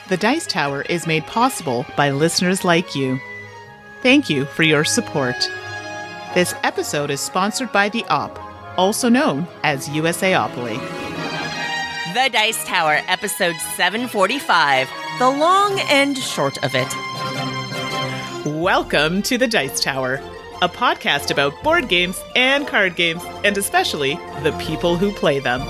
The Dice Tower is made possible by listeners like you. Thank you for your support. This episode is sponsored by TheOp, also known as USAopoly. The Dice Tower, episode 745, the long and short of it. Welcome to The Dice Tower, a podcast about board games and card games, and especially the people who play them.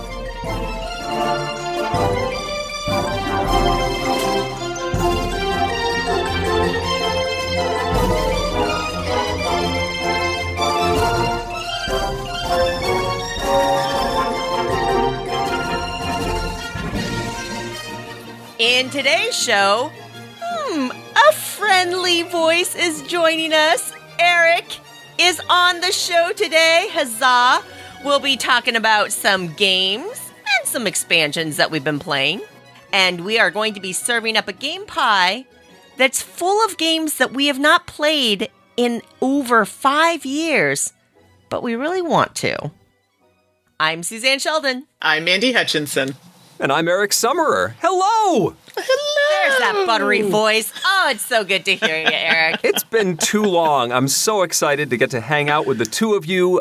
In today's show, a friendly voice is joining us. Eric is on the show today. Huzzah! We'll be talking about some games and some expansions that we've been playing. And we are going to be serving up a game pie that's full of games that we have not played in over 5 years, but we really want to. I'm Suzanne Sheldon. I'm Mandi Hutchinson. And I'm Eric Summerer. Hello! Hello! There's that buttery voice. Oh, it's so good to hear you, Eric. It's been too long. I'm so excited to get to hang out with the two of you.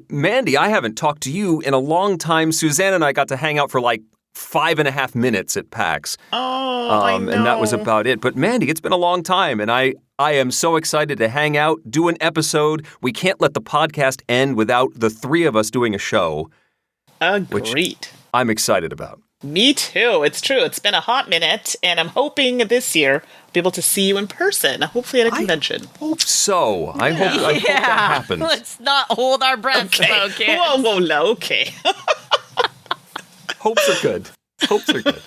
Mandi, I haven't talked to you in a long time. Suzanne and I got to hang out for like 5.5 minutes at PAX. Oh, I know. And that was about it. But Mandi, it's been a long time, and I am so excited to hang out, do an episode. We can't let the podcast end without the three of us doing a show. Agreed. Which I'm excited about. Me too. It's true. It's been a hot minute, and I'm hoping this year I'll be able to see you in person, hopefully at a convention. I hope so. I hope that happens. Let's not hold our breath, okay. Whoa, no, okay. Hopes are good. Hopes are good.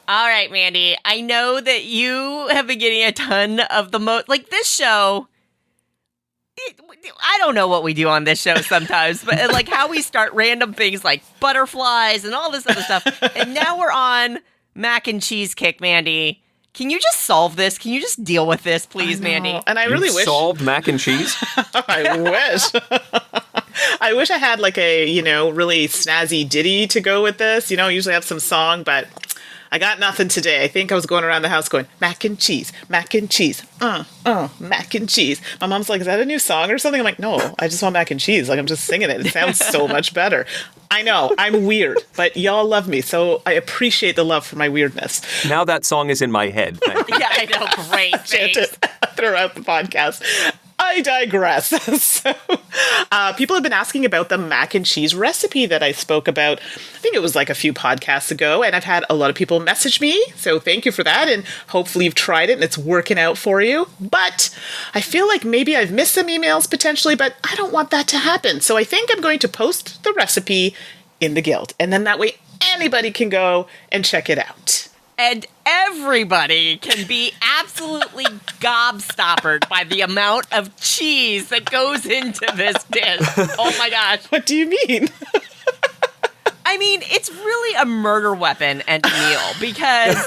All right, Mandi. I know that you have been getting a ton of like this show. I don't know what we do on this show sometimes, but like how we start random things like butterflies and all this other stuff. And now we're on mac and cheese kick, Mandi. Can you just solve this? Can you just deal with this, please, Mandi? And I really wish solved mac and cheese. I wish. I wish I had like a, really snazzy ditty to go with this. Usually I have some song, but I got nothing today. I think I was going around the house going, mac and cheese, mac and cheese, mac and cheese. My mom's like, is that a new song or something? I'm like, no, I just want mac and cheese. Like, I'm just singing it. It sounds so much better. I know, I'm weird, but y'all love me, so I appreciate the love for my weirdness. Now that song is in my head. Thank you. Yeah, I know. Great. Chant it throughout the podcast. I digress. So, people have been asking about the mac and cheese recipe that I spoke about. I think it was like a few podcasts ago, and I've had a lot of people message me. So thank you for that, and hopefully you've tried it and it's working out for you. But I feel like maybe I've missed some emails potentially, but I don't want that to happen. So I think I'm going to post the recipe in the Guild, and then that way anybody can go and check it out. And everybody can be absolutely gobstoppered by the amount of cheese that goes into this dish. Oh my gosh. What do you mean? I mean, it's really a murder weapon and meal because,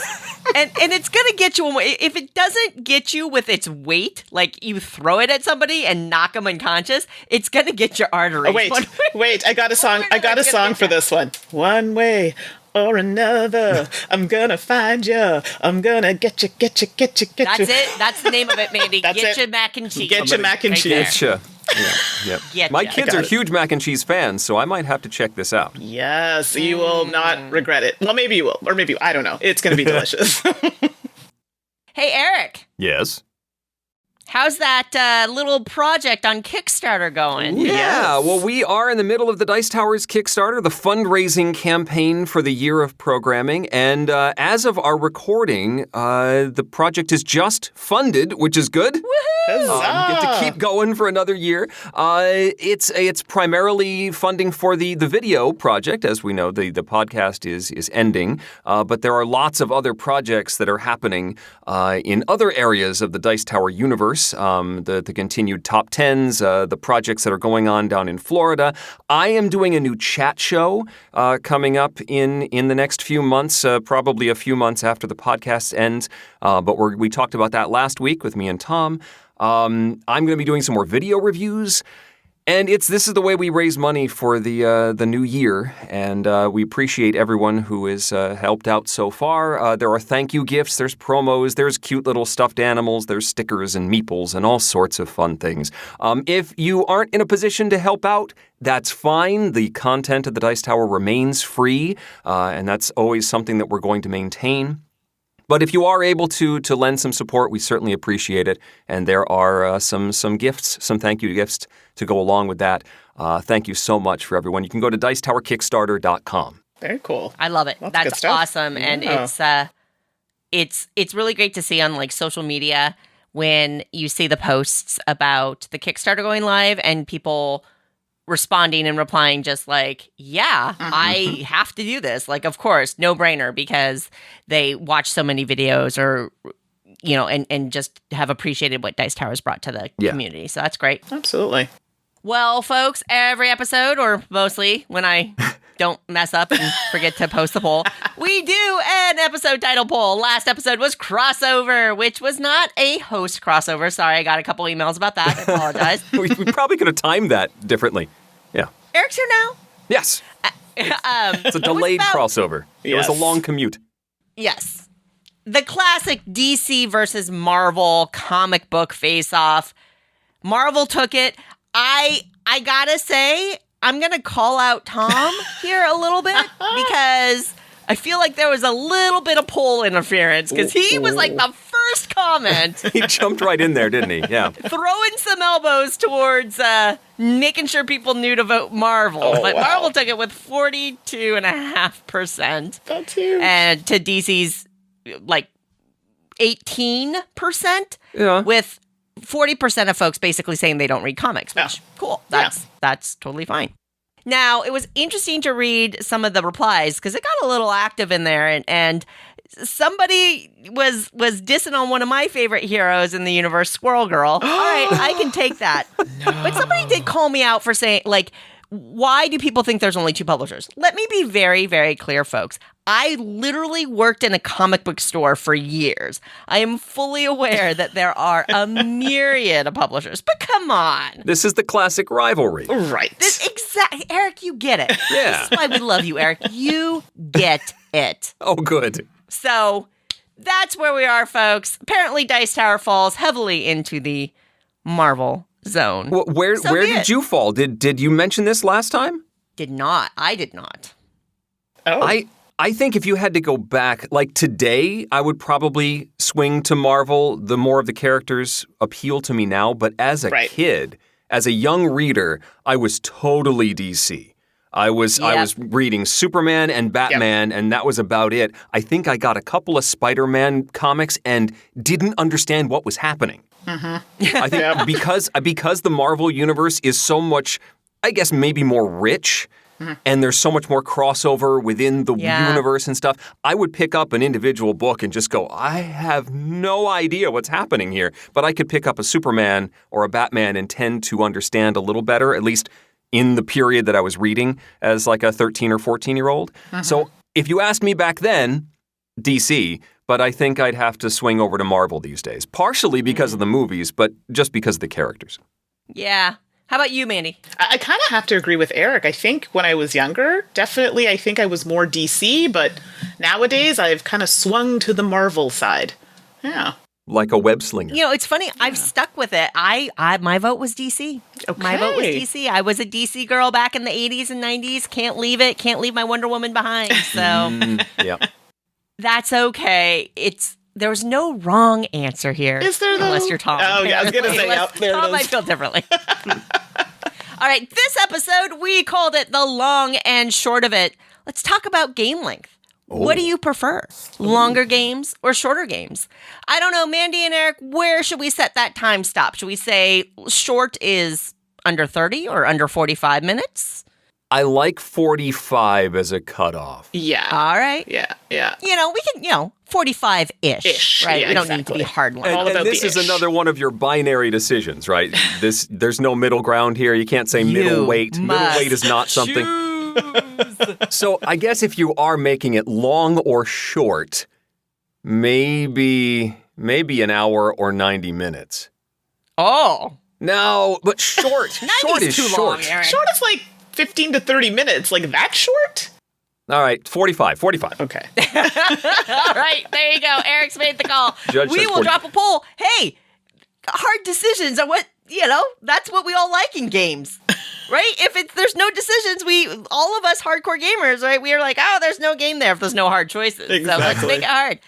and it's going to get you, if it doesn't get you with its weight, like you throw it at somebody and knock them unconscious, it's going to get your arteries. Oh, wait, I got a song. I got a song for this one. One way or another, I'm gonna find you. I'm gonna get you. That's it. That's the name of it, Mandi. Get your mac and cheese. Get your mac and cheese. Yeah. My kids are huge mac and cheese fans, so I might have to check this out. Yes, you will not regret it. Well, maybe you will, or maybe I don't know. It's gonna be delicious. Hey, Eric. Yes. How's that little project on Kickstarter going? Yeah, well, we are in the middle of the Dice Towers Kickstarter, the fundraising campaign for the year of programming. And as of our recording, the project is just funded, which is good. Woohoo! Get to keep going for another year. It's primarily funding for the video project. As we know, the podcast is ending. But there are lots of other projects that are happening in other areas of the Dice Tower universe. The continued top 10s, the projects that are going on down in Florida. I am doing a new chat show coming up in the next few months, probably a few months after the podcast ends. But we talked about that last week with me and Tom. I'm going to be doing some more video reviews. And this is the way we raise money for the new year, and we appreciate everyone who has helped out so far. There are thank you gifts, there's promos, there's cute little stuffed animals, there's stickers and meeples and all sorts of fun things. If you aren't in a position to help out, that's fine. The content of the Dice Tower remains free, and that's always something that we're going to maintain. But if you are able to lend some support, we certainly appreciate it. And there are some gifts, some thank you gifts to go along with that. Thank you so much for everyone. You can go to DicetowerKickstarter.com. Very cool. I love it. That's awesome. And it's really great to see on like social media when you see the posts about the Kickstarter going live and people responding and replying just like, yeah, I have to do this. Like, of course, no brainer, because they watch so many videos or, and just have appreciated what Dice Tower's brought to the community. So that's great. Absolutely. Well, folks, every episode, or mostly when I don't mess up and forget to post the poll, we do an episode title poll. Last episode was Crossover, which was not a host crossover. Sorry, I got a couple emails about that. I apologize. we probably could have timed that differently. Yeah. Eric's here now. Yes. It's a delayed crossover. It was a long commute. Yes. The classic DC versus Marvel comic book face-off. Marvel took it. I gotta say, I'm gonna call out Tom here a little bit because I feel like there was a little bit of poll interference because he was like the first comment. He jumped right in there, didn't he? Yeah. Throwing some elbows towards making sure people knew to vote Marvel. But Marvel took it with 42.5%. That's huge. And to DC's like 18%. Yeah. With 40% of folks basically saying they don't read comics, which cool. That's totally fine. Now, it was interesting to read some of the replies because it got a little active in there, and somebody was dissing on one of my favorite heroes in the universe, Squirrel Girl. All right, I can take that. No. But somebody did call me out for saying, like, why do people think there's only two publishers? Let me be very, very clear, folks. I literally worked in a comic book store for years. I am fully aware that there are a myriad of publishers, but come on. This is the classic rivalry. Right. Eric, you get it. Yeah. This is why we love you, Eric. You get it. Oh, good. So that's where we are, folks. Apparently, Dice Tower falls heavily into the Marvel zone. Well, where did you fall? Did you mention this last time? Did not. I did not. Oh. I think if you had to go back, like today, I would probably swing to Marvel. The more of the characters appeal to me now. But as a kid, as a young reader, I was totally DC. I was reading Superman and Batman, and that was about it. I think I got a couple of Spider-Man comics and didn't understand what was happening. Mm-hmm. I think because the Marvel universe is so much, I guess, maybe more rich. Mm-hmm. And there's so much more crossover within the universe and stuff. I would pick up an individual book and just go, I have no idea what's happening here. But I could pick up a Superman or a Batman and tend to understand a little better, at least in the period that I was reading as like a 13 or 14-year-old. Mm-hmm. So if you asked me back then, DC, but I think I'd have to swing over to Marvel these days. Partially because of the movies, but just because of the characters. Yeah. How about you, Mandi? I kind of have to agree with Eric. I think when I was younger, definitely I think I was more DC, but nowadays I've kind of swung to the Marvel side. Yeah. Like a web slinger. You know, it's funny. I've stuck with it. My vote was DC. Okay. My vote was DC. I was a DC girl back in the 80s and 90s. Can't leave it. Can't leave my Wonder Woman behind. So yeah. That's okay. There was no wrong answer here. Is there, though? Unless you're Tom. Oh, yeah, I was going to say, there Tom it is. might feel differently. All right, this episode, we called it The Long and Short of It. Let's talk about game length. Oh. What do you prefer? Longer games or shorter games? I don't know, Mandi and Eric, where should we set that time stop? Should we say short is under 30 or under 45 minutes? I like 45 as a cutoff. Yeah. All right. Yeah. You know, we can, 45-ish, right? Yeah, we don't need to be hardline. And this is another one of your binary decisions, right? There's no middle ground here. You can't say middleweight. Middleweight is not something. So I guess if you are making it long or short, maybe an hour or 90 minutes. Oh. No, but short. Short is too short. long, Eric. Short is like 15 to 30 minutes. Like that short? All right, 45. Okay. All right, there you go. Eric's made the call. Judge We says will 40. drop a poll. Hey, hard decisions are what, that's what we all like in games. Right? If there's no decisions, all of us hardcore gamers, right? We are like, oh, there's no game there if there's no hard choices. Exactly. So let's make it hard.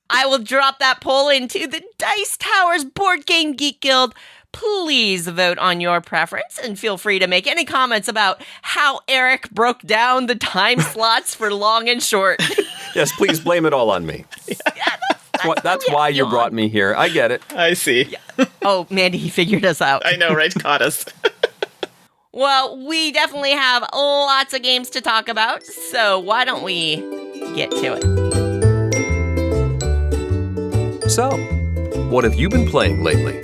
I will drop that poll into the Dice Towers Board Game Geek Guild. Please vote on your preference and feel free to make any comments about how Eric broke down the time slots for long and short. Yes, please blame it all on me. That's why you brought me here. I get it. I see. Oh, Mandy, he figured us out. I know, right? Caught us. Well, we definitely have lots of games to talk about, so why don't we get to it? So, what have you been playing lately?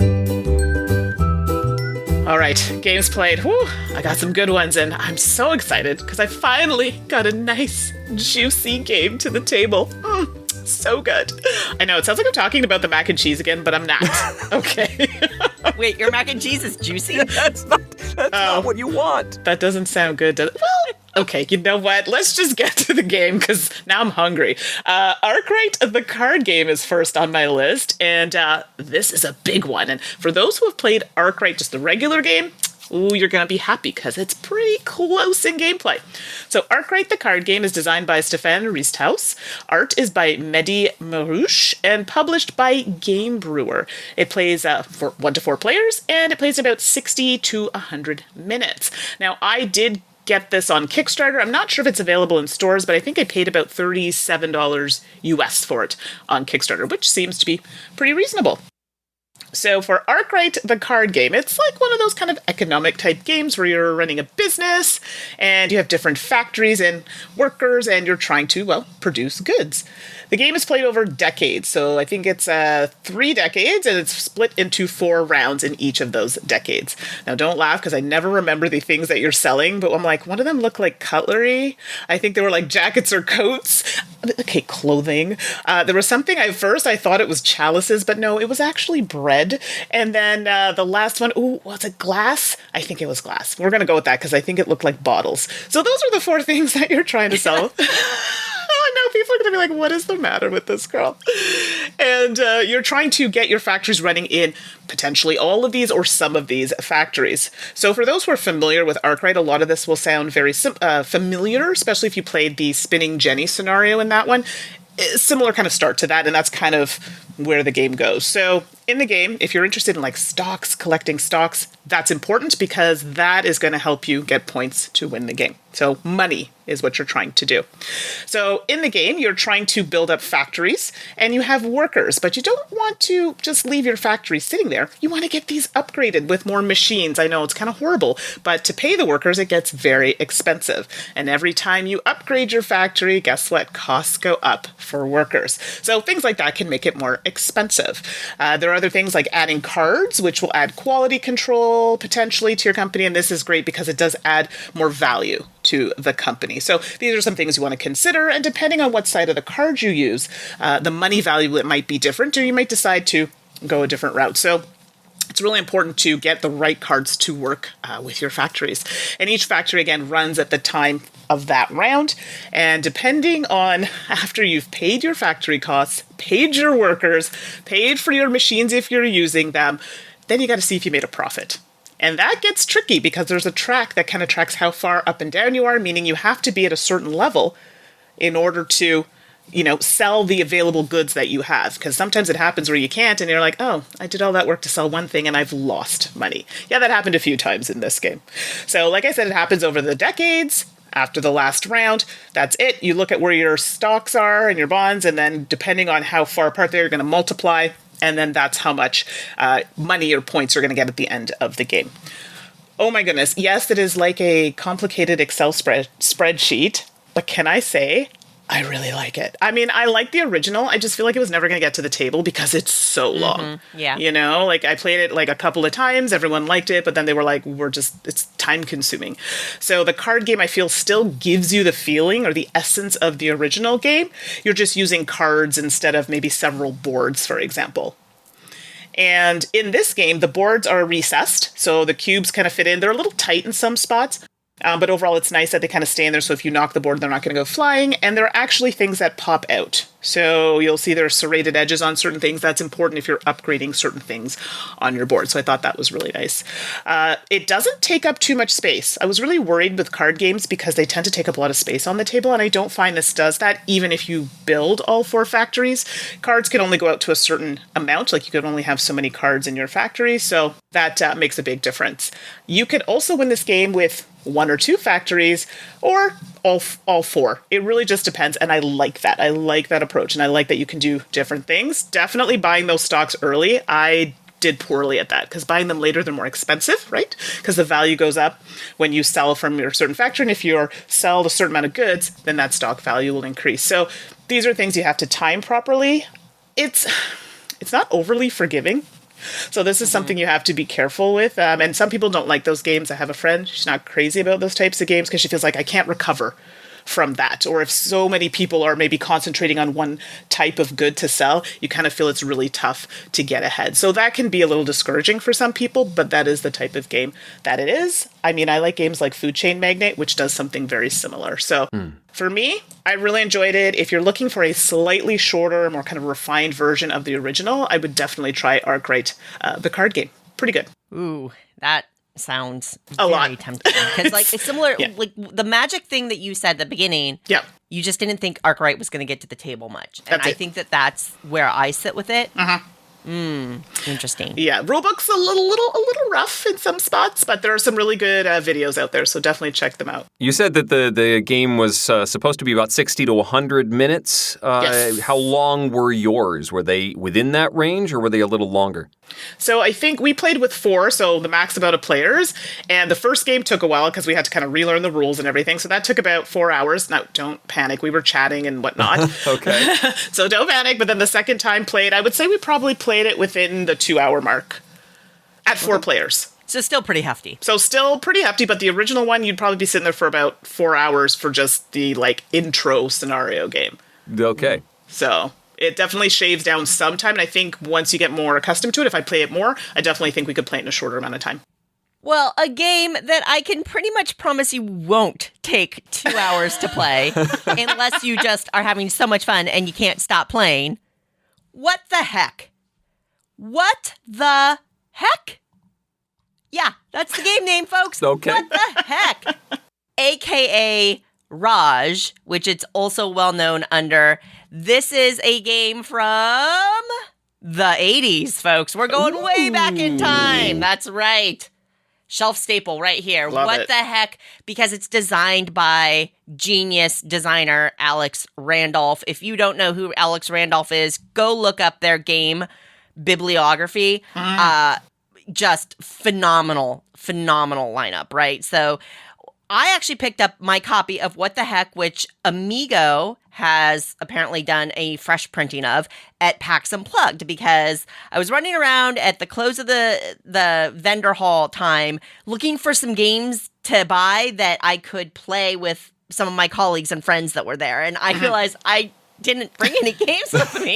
All right, games played. Whew, I got some good ones, and I'm so excited because I finally got a nice, juicy game to the table. So good. I know, it sounds like I'm talking about the mac and cheese again, but I'm not. Okay. Wait, your mac and cheese is juicy? That's not what you want. That doesn't sound good, does it? Well, okay, you know what? Let's just get to the game, because now I'm hungry. Arkwright The Card Game is first on my list, and this is a big one. And for those who have played Arkwright, just the regular game, ooh, you're going to be happy, because it's pretty close in gameplay. So Arkwright The Card Game is designed by Stefan Riesthaus. Art is by Mehdi Marouche and published by Game Brewer. It plays for 1 to 4 players, and it plays about 60 to 100 minutes. Now, I did get this on Kickstarter. I'm not sure if it's available in stores, but I think I paid about $37 US for it on Kickstarter, which seems to be pretty reasonable. So for Arkwright The Card Game, it's like one of those kind of economic type games where you're running a business and you have different factories and workers and you're trying to, well, produce goods. The game is played over decades, so I think it's 3 decades, and it's split into 4 rounds in each of those decades. Now, don't laugh, because I never remember the things that you're selling, but I'm like, one of them looked like cutlery. I think they were like jackets or coats. Okay, clothing. There was something at first I thought it was chalices, but no, it was actually bread. And then the last one, was it glass? I think it was glass. We're going to go with that, because I think it looked like bottles. So those are the 4 things that you're trying to sell. I know people are going to be like, what is the matter with this girl? And you're trying to get your factories running in potentially all of these or some of these factories. So for those who are familiar with Arkwright, a lot of this will sound very familiar, especially if you played the Spinning Jenny scenario in that one. Similar kind of start to that, and that's kind of where the game goes. So in the game, if you're interested in like stocks, collecting stocks, that's important because that is going to help you get points to win the game. So money is what you're trying to do. So in the game, you're trying to build up factories and you have workers, but you don't want to just leave your factory sitting there. You want to get these upgraded with more machines. I know it's kind of horrible, but to pay the workers, it gets very expensive. And every time you upgrade your factory, guess what? Costs go up for workers. So things like that can make it more expensive. There are other things like adding cards, which will add quality control potentially to your company. And this is great because it does add more value to the company. So these are some things you want to consider. And depending on what side of the card you use, the money value, it might be different, or you might decide to go a different route. So it's really important to get the right cards to work with your factories. And each factory, again, runs at the time of that round. And depending on after you've paid your factory costs, paid your workers, paid for your machines if you're using them, then you got to see if you made a profit. And that gets tricky because there's a track that kind of tracks how far up and down you are, meaning you have to be at a certain level in order to, sell the available goods that you have. Because sometimes it happens where you can't and you're like, oh, I did all that work to sell one thing and I've lost money. Yeah, that happened a few times in this game. So like I said, it happens over the decades. After the last round, that's it. You look at where your stocks are and your bonds, and then depending on how far apart they're going to multiply. And then that's how much money or points you're going to get at the end of the game. Oh my goodness. Yes, it is like a complicated Excel spreadsheet. But can I say, I really like it. I mean, I like the original. I just feel like it was never going to get to the table because it's so long. Mm-hmm. Yeah. I played it like a couple of times. Everyone liked it. But then they were like, it's time consuming. So the card game, I feel, still gives you the feeling or the essence of the original game. You're just using cards instead of maybe several boards, for example. And in this game, the boards are recessed, so the cubes kind of fit in. They're a little tight in some spots, but overall it's nice that they kind of stay in there, so if you knock the board, they're not going to go flying. And there are actually things that pop out. So you'll see there are serrated edges on certain things. That's important if you're upgrading certain things on your board. So I thought that was really nice. It doesn't take up too much space. I was really worried with card games because they tend to take up a lot of space on the table, and I don't find this does that. Even if you build all 4 factories, cards can only go out to a certain amount. Like you could only have so many cards in your factory. So that makes a big difference. You could also win this game with 1 or 2 factories, or all 4. It really just depends, and I like that. I like that approach, and I like that you can do different things. Definitely buying those stocks early. I did poorly at that, because buying them later, they're more expensive, right? Because the value goes up when you sell from your certain factory, and if you sell a certain amount of goods, then that stock value will increase. So these are things you have to time properly. It's not overly forgiving. So this is something you have to be careful with. And some people don't like those games. I have a friend, she's not crazy about those types of games because she feels like I can't recover from that. Or if so many people are maybe concentrating on one type of good to sell, you kind of feel it's really tough to get ahead. So that can be a little discouraging for some people, but that is the type of game that it is. I mean, I like games like Food Chain Magnate, which does something very similar. So for me, I really enjoyed it. If you're looking for a slightly shorter, more kind of refined version of the original, I would definitely try Arkwright, the card game. Pretty good. Ooh, that sounds a very lot tempting. Because it's similar, like the magic thing that you said at the beginning. Yeah. You just didn't think Arkwright was going to get to the table much. And That's I it. think that's where I sit with it. Interesting. Yeah, rulebook's a little rough in some spots, but there are some really good videos out there, so definitely check them out. You said that the game was supposed to be about 60 to 100 minutes. Yes. How long were yours? Were they within that range, or were they a little longer? So I think we played with 4, so the max amount of players, and the first game took a while because we had to kind of relearn the rules and everything, so that took about 4 hours. Now, don't panic, we were chatting and whatnot. Okay. So don't panic, but then the second time played, I would say we probably played it within the 2-hour mark at 4 players. So still pretty hefty. So still pretty hefty, but the original one, you'd probably be sitting there for about 4 hours for just the, intro scenario game. Okay. So it definitely shaves down some time, and I think once you get more accustomed to it, if I play it more, I definitely think we could play it in a shorter amount of time. Well, a game that I can pretty much promise you won't take 2 hours to play unless you just are having so much fun and you can't stop playing. What the heck? What the heck? Yeah, that's the game name, folks. Okay. What the heck? AKA Raj, which it's also well known under. This is a game from the 80s, folks. We're going way back in time. That's right. Shelf staple right here. Love What it. the heck? Because it's designed by genius designer Alex Randolph. If you don't know who Alex Randolph is, go look up their game bibliography. Just phenomenal lineup, right? So I actually picked up my copy of What the Heck, which Amigo has apparently done a fresh printing of at PAX Unplugged, because I was running around at the close of the vendor hall time looking for some games to buy that I could play with some of my colleagues and friends that were there. And I realized I didn't bring any games with me.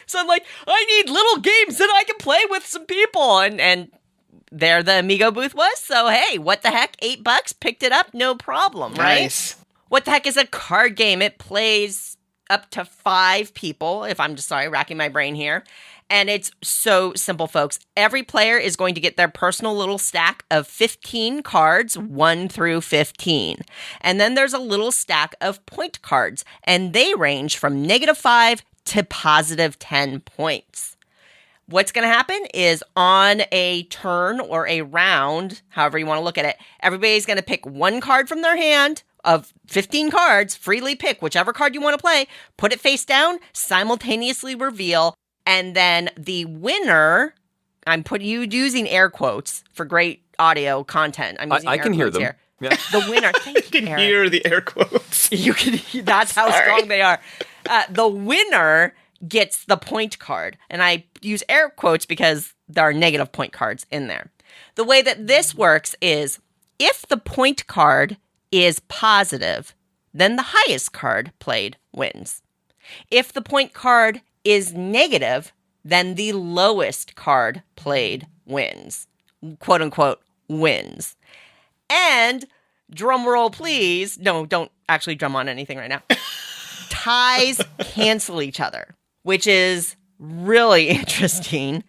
So I'm like, I need little games that I can play with some people. And there the Amigo booth was. So, hey, What the Heck? $8, picked it up, no problem, right? Nice. What the Heck is a card game? It plays up to 5 people, if I'm just racking my brain here. And it's so simple, folks. Every player is going to get their personal little stack of 15 cards, 1 through 15. And then there's a little stack of point cards, and they range from -5 to +10 points. What's going to happen is on a turn or a round, however you want to look at it, everybody's going to pick 1 card from their hand of 15 cards, freely pick whichever card you want to play, put it face down, simultaneously reveal, and then the winner, I'm using air quotes for great audio content. I'm using I air can hear quotes them. here. Yeah. The winner, thank you, You can Eric. hear the air quotes. You can. That's how Sorry. strong they are. The winner gets the point card, and I use air quotes because there are negative point cards in there. The way that this works is if the point card is positive, then the highest card played wins. If the point card is negative, then the lowest card played wins. Quote unquote, wins. And drum roll, please. No, don't actually drum on anything right now. Ties cancel each other, which is really interesting.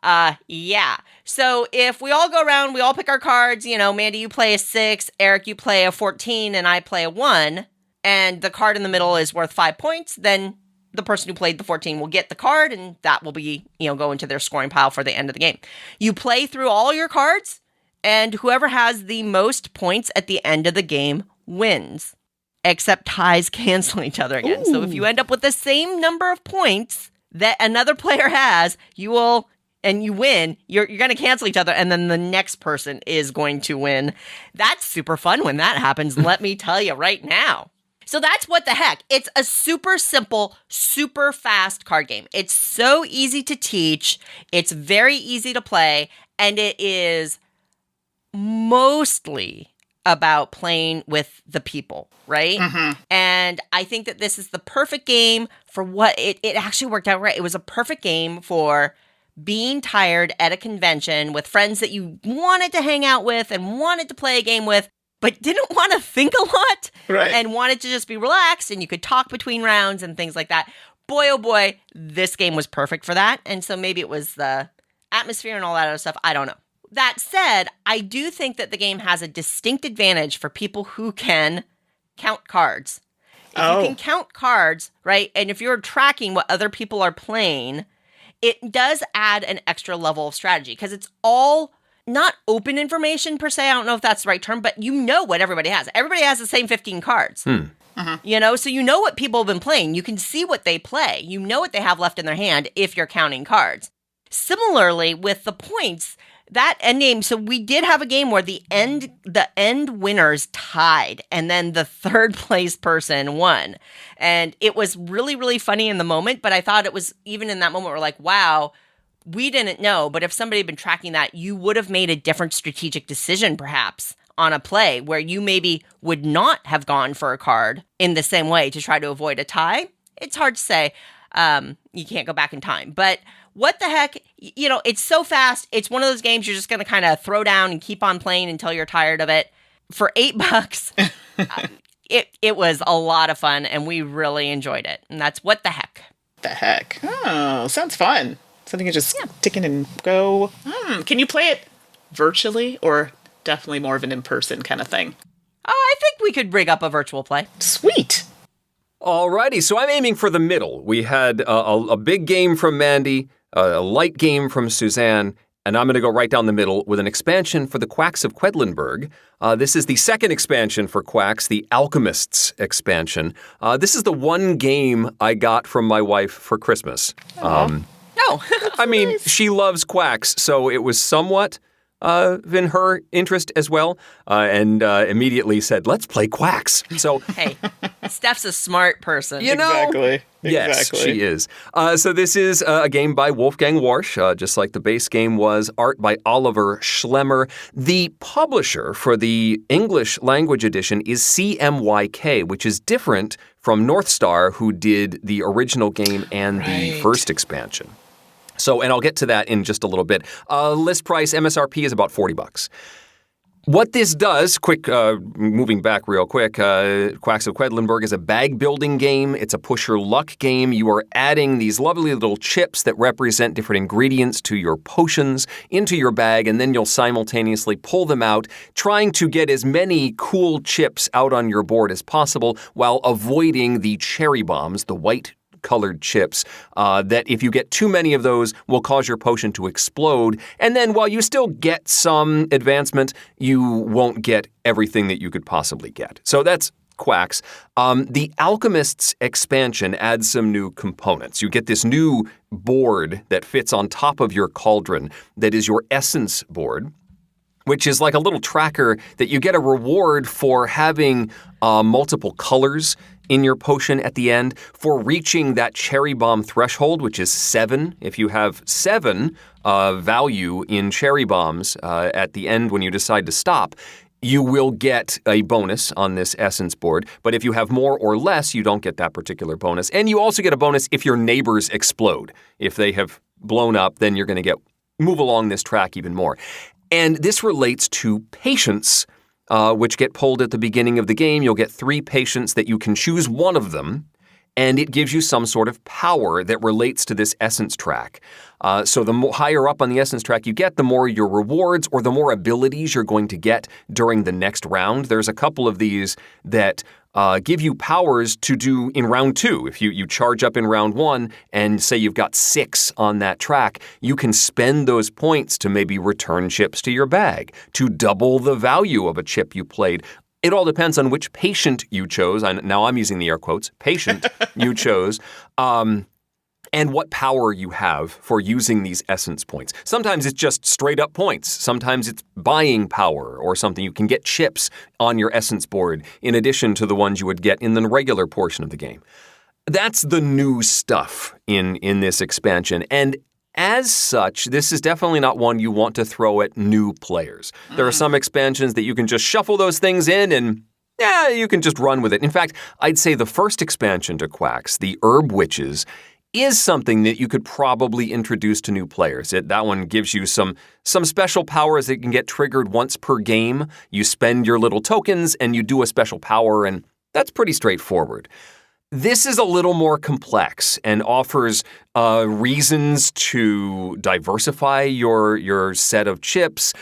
Yeah. So if we all go around, we all pick our cards, Mandi, you play a 6, Eric, you play a 14, and I play a 1, and the card in the middle is worth 5 points, then the person who played the 14 will get the card, and that will be, go into their scoring pile for the end of the game. You play through all your cards, and whoever has the most points at the end of the game wins. Except ties cancel each other again. Ooh. So if you end up with the same number of points that another player has, you will, and you win, you're going to cancel each other, and then the next person is going to win. That's super fun when that happens, let me tell you right now. So that's What the Heck. It's a super simple, super fast card game. It's so easy to teach. It's very easy to play. And it is mostly about playing with the people, right? Mm-hmm. And I think that this is the perfect game for what it actually worked out right. It was a perfect game for being tired at a convention with friends that you wanted to hang out with and wanted to play a game with, but didn't want to think a lot, right? And wanted to just be relaxed, and you could talk between rounds and things like that. Boy, oh boy, this game was perfect for that. And so maybe it was the atmosphere and all that other stuff. I don't know. That said, I do think that the game has a distinct advantage for people who can count cards. If you can count cards, right, and if you're tracking what other people are playing, it does add an extra level of strategy because it's all not open information per se. I don't know if that's the right term, but you know what everybody has. Everybody has the same 15 cards. Mm-hmm. So you know what people have been playing. You can see what they play. You know what they have left in their hand if you're counting cards. Similarly, with the points, that end game, so we did have a game where the end winners tied, and then the third place person won. And it was really, really funny in the moment, but I thought it was, even in that moment, we're like, wow, we didn't know, but if somebody had been tracking that, you would have made a different strategic decision, perhaps, on a play where you maybe would not have gone for a card in the same way to try to avoid a tie. It's hard to say. You can't go back in time. But What the Heck, it's so fast. It's one of those games you're just going to kind of throw down and keep on playing until you're tired of it. For $8, it was a lot of fun, and we really enjoyed it. And that's What the Heck. The heck? Oh, sounds fun. Something you just tick in and go. Can you play it virtually or definitely more of an in-person kind of thing? Oh, I think we could rig up a virtual play. Sweet. Alrighty, so I'm aiming for the middle. We had a big game from Mandi, a light game from Suzanne, and I'm going to go right down the middle with an expansion for the Quacks of Quedlinburg. This is the second expansion for Quacks, the Alchemists expansion. This is the one game I got from my wife for Christmas. I mean, nice. She loves Quacks, so it was somewhat in her interest as well, and immediately said, let's play Quacks. So, hey, Steph's a smart person. Exactly. Yes, she is. So this is a game by Wolfgang Warsch, just like the base game was. Art by Oliver Schlemmer. The publisher for the English language edition is CMYK, which is different from North Star, who did the original game and the first expansion. So, and I'll get to that in just a little bit. List price, MSRP, is about $40. What this does, moving back real quick, Quacks of Quedlinburg is a bag-building game. It's a push-your-luck game. You are adding these lovely little chips that represent different ingredients to your potions into your bag, and then you'll simultaneously pull them out, trying to get as many cool chips out on your board as possible while avoiding the cherry bombs, the white colored chips, that if you get too many of those will cause your potion to explode. And then while you still get some advancement, you won't get everything that you could possibly get. So that's Quacks. The Alchemists expansion adds some new components. You get this new board that fits on top of your cauldron that is your essence board, which is like a little tracker that you get a reward for having multiple colors in your potion at the end, for reaching that cherry bomb threshold, which is 7. If you have 7 value in cherry bombs at the end when you decide to stop, you will get a bonus on this essence board. But if you have more or less, you don't get that particular bonus. And you also get a bonus if your neighbors explode. If they have blown up, then you're going to move along this track even more. And this relates to patience, which get pulled at the beginning of the game. You'll get 3 patience that you can choose one of them, and it gives you some sort of power that relates to this essence track. So the higher up on the essence track you get, the more your rewards or the more abilities you're going to get during the next round. There's a couple of these that give you powers to do in round 2. If you charge up in round 1 and say you've got 6 on that track, you can spend those points to maybe return chips to your bag, to double the value of a chip you played. It all depends on which patient you chose. Now I'm using the air quotes, patient you chose. And what power you have for using these essence points. Sometimes it's just straight up points. Sometimes it's buying power or something. You can get chips on your essence board in addition to the ones you would get in the regular portion of the game. That's the new stuff in this expansion. And as such, this is definitely not one you want to throw at new players. There are some expansions that you can just shuffle those things in and you can just run with it. In fact, I'd say the first expansion to Quacks, the Herb Witches, is something that you could probably introduce to new players. That one gives you some special powers that can get triggered once per game. You spend your little tokens and you do a special power, and that's pretty straightforward. This is a little more complex and offers reasons to diversify your set of chips,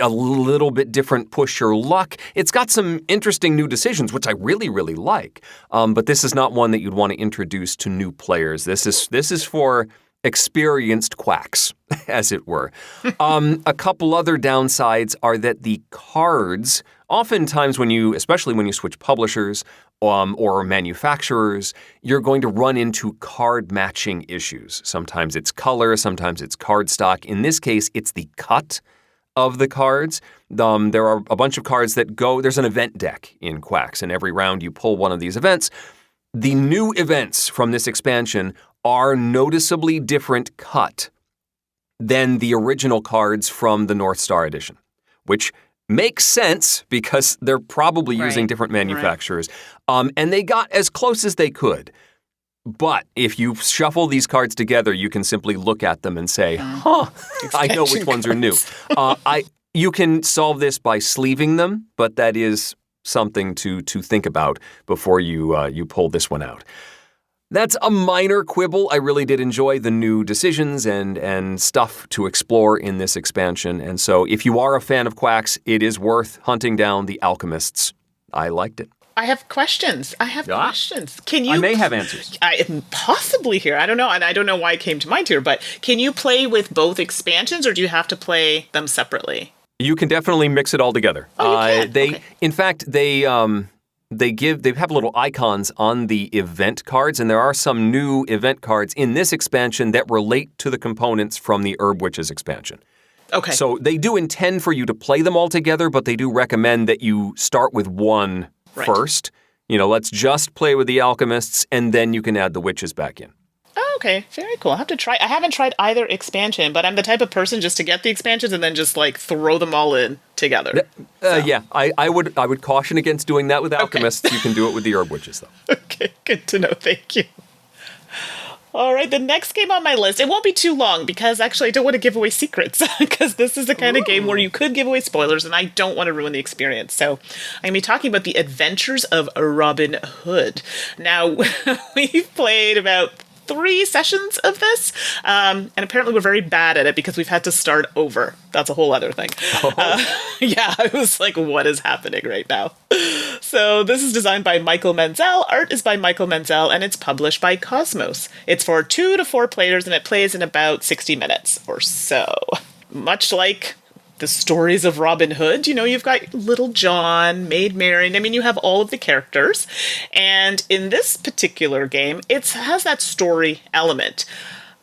a little bit different push your luck. It's got some interesting new decisions, which I really, really like. But this is not one that you'd want to introduce to new players. This is for experienced quacks, as it were. A couple other downsides are that the cards, oftentimes especially when you switch publishers or manufacturers, you're going to run into card matching issues. Sometimes it's color, sometimes it's card stock. In this case, it's the cut of the cards. There are a bunch of cards that there's an event deck in Quacks, and every round you pull one of these events. The new events from this expansion are noticeably different cut than the original cards from the North Star edition, which makes sense because they're probably using different manufacturers. And they got as close as they could. But if you shuffle these cards together, you can simply look at them and say, I know which ones are new. You can solve this by sleeving them, but that is something to think about before you pull this one out. That's a minor quibble. I really did enjoy the new decisions and stuff to explore in this expansion. And so if you are a fan of Quacks, it is worth hunting down the Alchemists. I liked it. I have questions. Questions. Can you? I may have answers. Possibly here. I don't know, and I don't know why it came to mind here. But can you play with both expansions, or do you have to play them separately? You can definitely mix it all together. In fact, they have little icons on the event cards, and there are some new event cards in this expansion that relate to the components from the Herb Witches expansion. Okay. So they do intend for you to play them all together, but they do recommend that you start with one first. Let's just play with the Alchemists, and then you can add the witches back in. Oh, okay. Very cool. I'll have to try. I haven't tried either expansion, but I'm the type of person just to get the expansions and then just throw them all in together. Yeah, I would caution against doing that with Alchemists. Okay. You can do it with the Herb Witches, though. Okay, good to know. Thank you. All right, the next game on my list, it won't be too long because actually I don't want to give away secrets because this is the kind of game where you could give away spoilers and I don't want to ruin the experience. So I'm going to be talking about the Adventures of Robin Hood. Now, we've played about 3 sessions of this, and apparently we're very bad at it because we've had to start over. That's a whole other thing. Yeah, I was like, what is happening right now? So this is designed by Michael Menzel, art is by Michael Menzel, and it's published by Cosmos. It's for 2 to 4 players, and it plays in about 60 minutes or so. Much like the stories of Robin Hood, you've got Little John, Maid Marian. I mean, you have all of the characters. And in this particular game, it has that story element.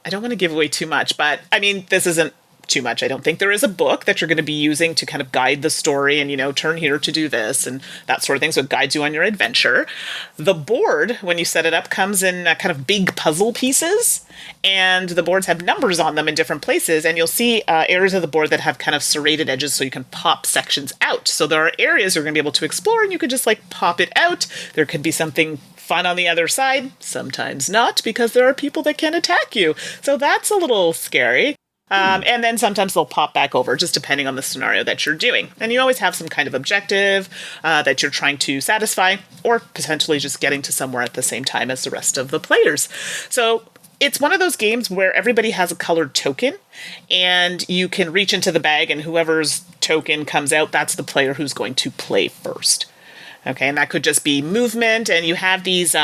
I don't want to give away too much, but I mean, this isn't too much. I don't think there is a book that you're going to be using to kind of guide the story and, turn here to do this and that sort of thing. So it guides you on your adventure. The board, when you set it up, comes in kind of big puzzle pieces, and the boards have numbers on them in different places. And you'll see areas of the board that have kind of serrated edges so you can pop sections out. So there are areas you're going to be able to explore, and you could just pop it out. There could be something fun on the other side, sometimes not, because there are people that can attack you. So that's a little scary. And then sometimes they'll pop back over, just depending on the scenario that you're doing. And you always have some kind of objective that you're trying to satisfy, or potentially just getting to somewhere at the same time as the rest of the players. So it's one of those games where everybody has a colored token, and you can reach into the bag, and whoever's token comes out, that's the player who's going to play first. Okay, and that could just be movement, and you have these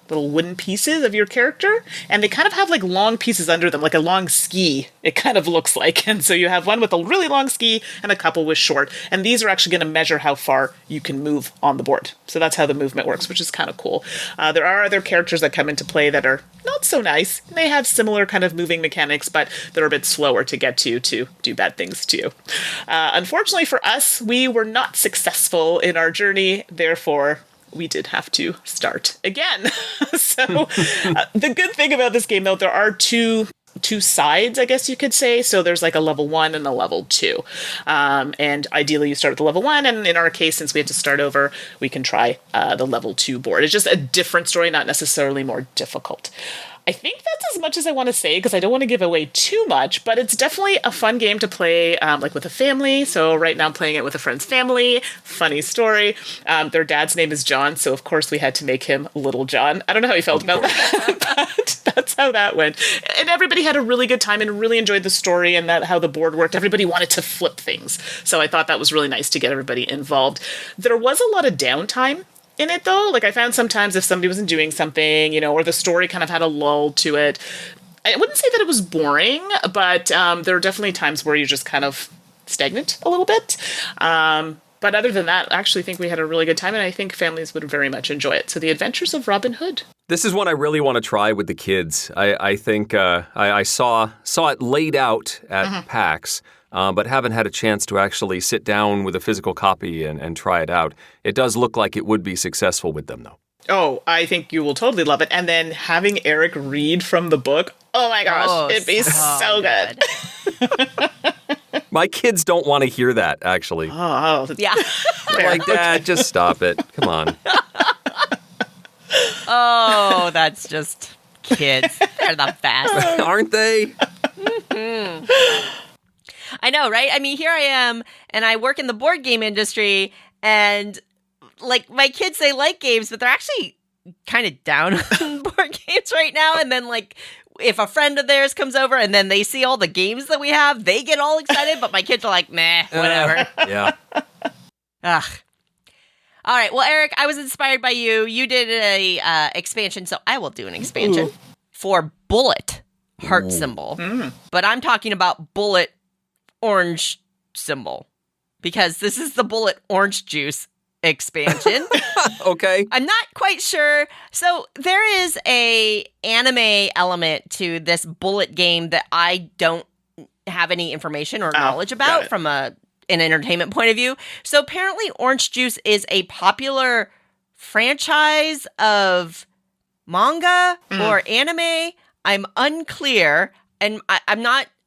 little wooden pieces of your character, and they kind of have long pieces under them, like a long ski, it kind of looks like. And so you have one with a really long ski and a couple with short, and these are actually going to measure how far you can move on the board. So that's how the movement works, which is kind of cool. There are other characters that come into play that are not so nice. They have similar kind of moving mechanics, but they're a bit slower to get to do bad things to you. Unfortunately for us, we were not successful in our journey, therefore we did have to start again. So the good thing about this game, though, there are two sides, I guess you could say. So there's a level 1 and a level 2. And ideally you start with the level 1. And in our case, since we had to start over, we can try the level 2 board. It's just a different story, not necessarily more difficult. I think that's as much as I want to say, because I don't want to give away too much, but it's definitely a fun game to play with a family. So right now I'm playing it with a friend's family. Funny story. Their dad's name is John, so of course we had to make him Little John. I don't know how you felt about that, but that's how that went. And everybody had a really good time and really enjoyed the story and how the board worked. Everybody wanted to flip things. So I thought that was really nice to get everybody involved. There was a lot of downtime in it, though. I found sometimes if somebody wasn't doing something, or the story kind of had a lull to it, I wouldn't say that it was boring, but there are definitely times where you're just kind of stagnant a little bit. But other than that, I actually think we had a really good time, and I think families would very much enjoy it. So The Adventures of Robin Hood. This is one I really want to try with the kids. I think I saw it laid out at PAX, but haven't had a chance to actually sit down with a physical copy and try it out. It does look like it would be successful with them, though. Oh, I think you will totally love it. And then having Eric read from the book, oh my gosh, it'd be so good. My kids don't want to hear that, actually. Oh, yeah. They're like, Dad, just stop it. Come on. Oh, that's just kids. They're the best. Aren't they? Mm-hmm. I know, right? I mean, here I am, and I work in the board game industry, and my kids, they like games, but they're actually kind of down on board games right now. And then if a friend of theirs comes over and then they see all the games that we have, they get all excited, but my kids are like, meh, whatever. Yeah. Ugh. All right. Well, Eric, I was inspired by you. You did a expansion, so I will do an expansion for Bullet heart symbol. But I'm talking about Bullet orange symbol, because this is the Bullet orange juice expansion. Okay. I'm not quite sure. So there is a anime element to this Bullet game that I don't have any information or knowledge about from an entertainment point of view. So apparently Orange Juice is a popular franchise of manga or anime. I'm unclear, and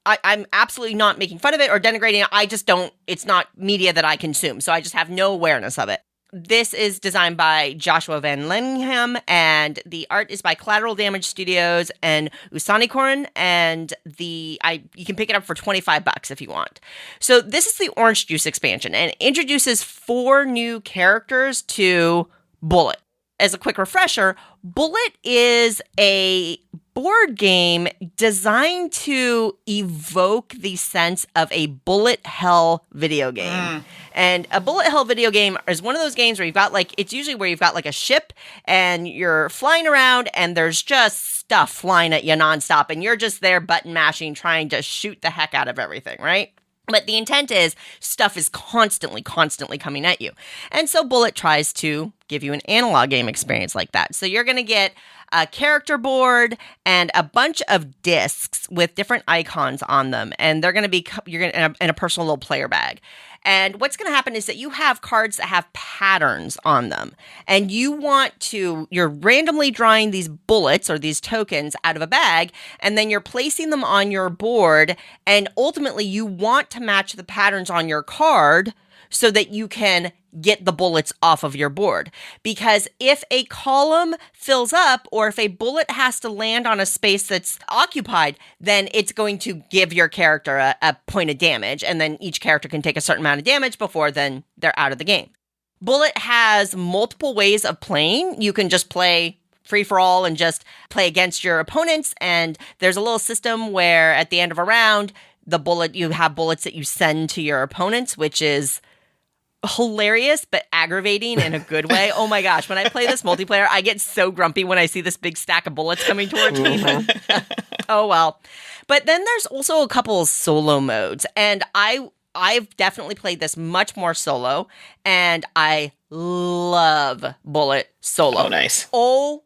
I'm absolutely not making fun of it or denigrating it. I just don't, it's not media that I consume, so I just have no awareness of it. This is designed by Joshua Van Lenningham, and the art is by Collateral Damage Studios and Usanikorn, and you can pick it up for $25 if you want. So this is the Orange Juice expansion, and it introduces 4 new characters to Bullet. As a quick refresher, Bullet is a board game designed to evoke the sense of a bullet hell video game. And a bullet hell video game is one of those games where you've got it's usually where you've got a ship and you're flying around and there's just stuff flying at you nonstop and you're just there button mashing, trying to shoot the heck out of everything, right? But the intent is stuff is constantly coming at you. And so Bullet tries to give you an analog game experience like that. So you're going to get a character board and a bunch of discs with different icons on them. And they're going to be, you're going to, in a personal little player bag. And what's going to happen is that you have cards that have patterns on them. And you're randomly drawing these bullets or these tokens out of a bag, and then you're placing them on your board. And ultimately, you want to match the patterns on your card so that you can get the bullets off of your board. Because if a column fills up or if a bullet has to land on a space that's occupied, then it's going to give your character a point of damage. And then each character can take a certain amount of damage before then they're out of the game. Bullet has multiple ways of playing. You can just play free for all and just play against your opponents. And there's a little system where at the end of a round, you have bullets that you send to your opponents, which is hilarious but aggravating in a good way. Oh my gosh, when I play this multiplayer, I get so grumpy when I see this big stack of bullets coming towards me. Oh well. But then there's also a couple of solo modes, and I've definitely played this much more solo, and I love Bullet solo. Oh, nice. Oh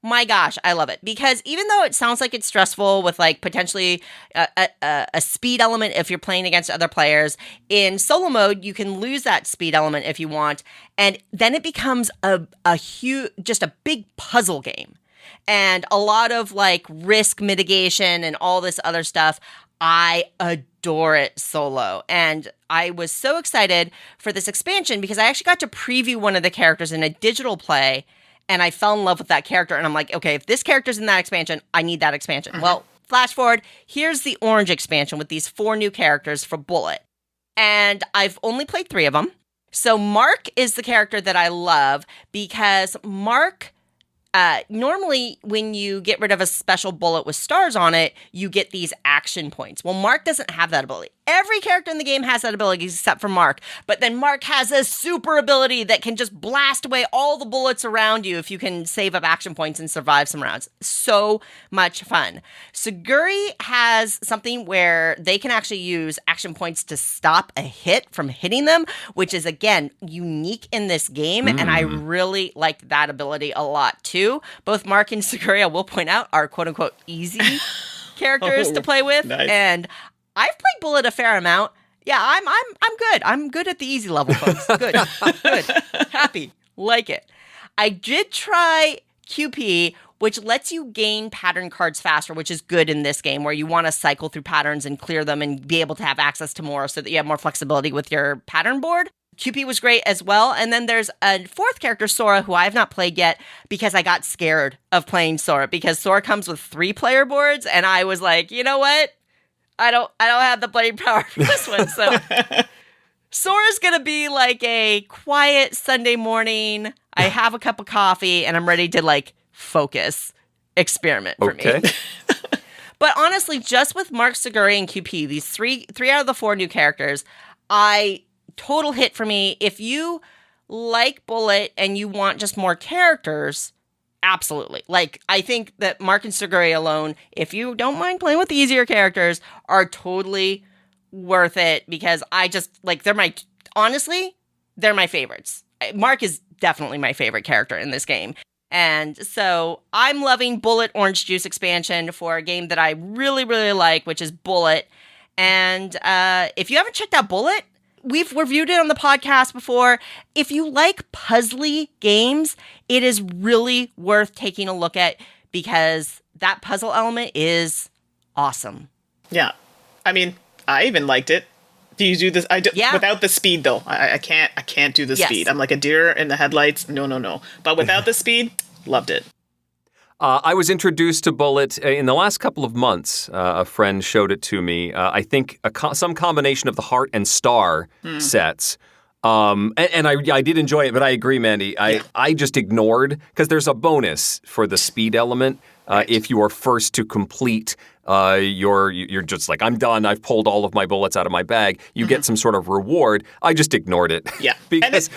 my gosh, I love it. Because even though it sounds like it's stressful with like potentially a speed element if you're playing against other players, in solo mode, you can lose that speed element if you want. And then it becomes just a big puzzle game. And a lot of like risk mitigation and all this other stuff. I adore it solo. And I was so excited for this expansion because I actually got to preview one of the characters in a digital play. And I fell in love with that character. And I'm like, okay, if this character's in that expansion, I need that expansion. Uh-huh. Well, flash forward, here's the orange expansion with these 4 new characters for Bullet. And I've only played 3 of them. So Mark is the character that I love because Mark, normally when you get rid of a special bullet with stars on it, you get these action points. Well, Mark doesn't have that ability. Every character in the game has that ability except for Mark. But then Mark has a super ability that can just blast away all the bullets around you if you can save up action points and survive some rounds. So much fun. Suguri has something where they can actually use action points to stop a hit from hitting them, which is, again, unique in this game. And I really liked that ability a lot, too. Both Mark and Suguri, I will point out, are quote-unquote easy characters to play with. Nice. And I've played Bullet a fair amount. Yeah, I'm good. I'm good at the easy level, folks. Good. Happy. Like it. I did try QP, which lets you gain pattern cards faster, which is good in this game, where you want to cycle through patterns and clear them and be able to have access to more so that you have more flexibility with your pattern board. QP was great as well. And then there's a 4th character, Sora, who I have not played yet because I got scared of playing Sora because Sora comes with 3 player boards. And I was like, you know what? I don't have the playing power for this one. So Sora's going to be like a quiet Sunday morning. I have a cup of coffee and I'm ready to like focus experiment for me. But honestly, just with Mark, Suguri, and QP, these three out of the 4 new characters, total hit for me. If you like Bullet and you want just more characters, absolutely. Like, I think that Mark and Suguri alone, if you don't mind playing with easier characters, are totally worth it because I just, like, they're my favorites. Mark is definitely my favorite character in this game. And so I'm loving Bullet Orange Juice expansion for a game that I really, really like, which is Bullet. And if you haven't checked out Bullet, we've reviewed it on the podcast before. If you like puzzly games, it is really worth taking a look at because that puzzle element is awesome. Yeah. I mean, I even liked it. Do you do this? I do, yeah. Without the speed, though. I can't do the speed. I'm like a deer in the headlights. No. But without the speed, loved it. I was introduced to Bullet in the last couple of months. A friend showed it to me. I think some combination of the Heart and Star sets. And I did enjoy it, but I agree, Mandy. I just ignored, because there's a bonus for the speed element. If you are first to complete, you're just like, I'm done. I've pulled all of my bullets out of my bag. You get some sort of reward. I just ignored it. Yeah. Because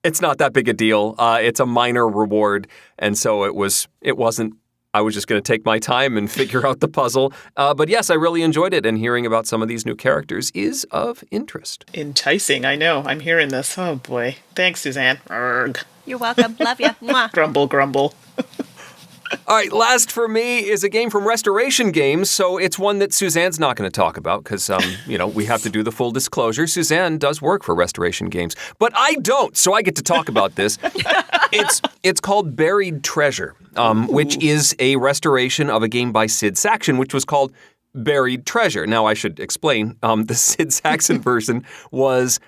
it's not that big a deal. It's a minor reward, and so it wasn't I was just going to take my time and figure out the puzzle. But yes, I really enjoyed it, and hearing about some of these new characters is of interest. Enticing, I know. I'm hearing this. Oh, boy. Thanks, Suzanne. Arrgh. You're welcome. Love you. Mwah. Grumble, grumble. All right, last for me is a game from Restoration Games, so it's one that Suzanne's not going to talk about because, we have to do the full disclosure. Suzanne does work for Restoration Games, but I don't, so I get to talk about this. It's called Berried Treasure, which is a restoration of a game by Sid Sackson, which was called Berried Treasure. Now, I should explain, the Sid Sackson version was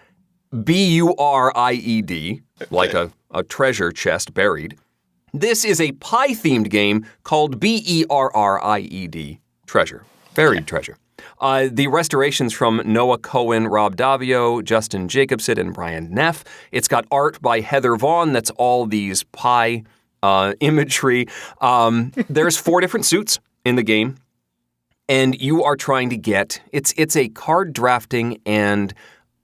B-U-R-I-E-D, like a treasure chest buried. This is a pie-themed game called Berried Treasure. Berried Treasure. The restoration's from Noah Cohen, Rob Davio, Justin Jacobson, and Brian Neff. It's got art by Heather Vaughn. That's all these pie imagery. There's 4 different suits in the game, and you are trying to get... It's a card drafting and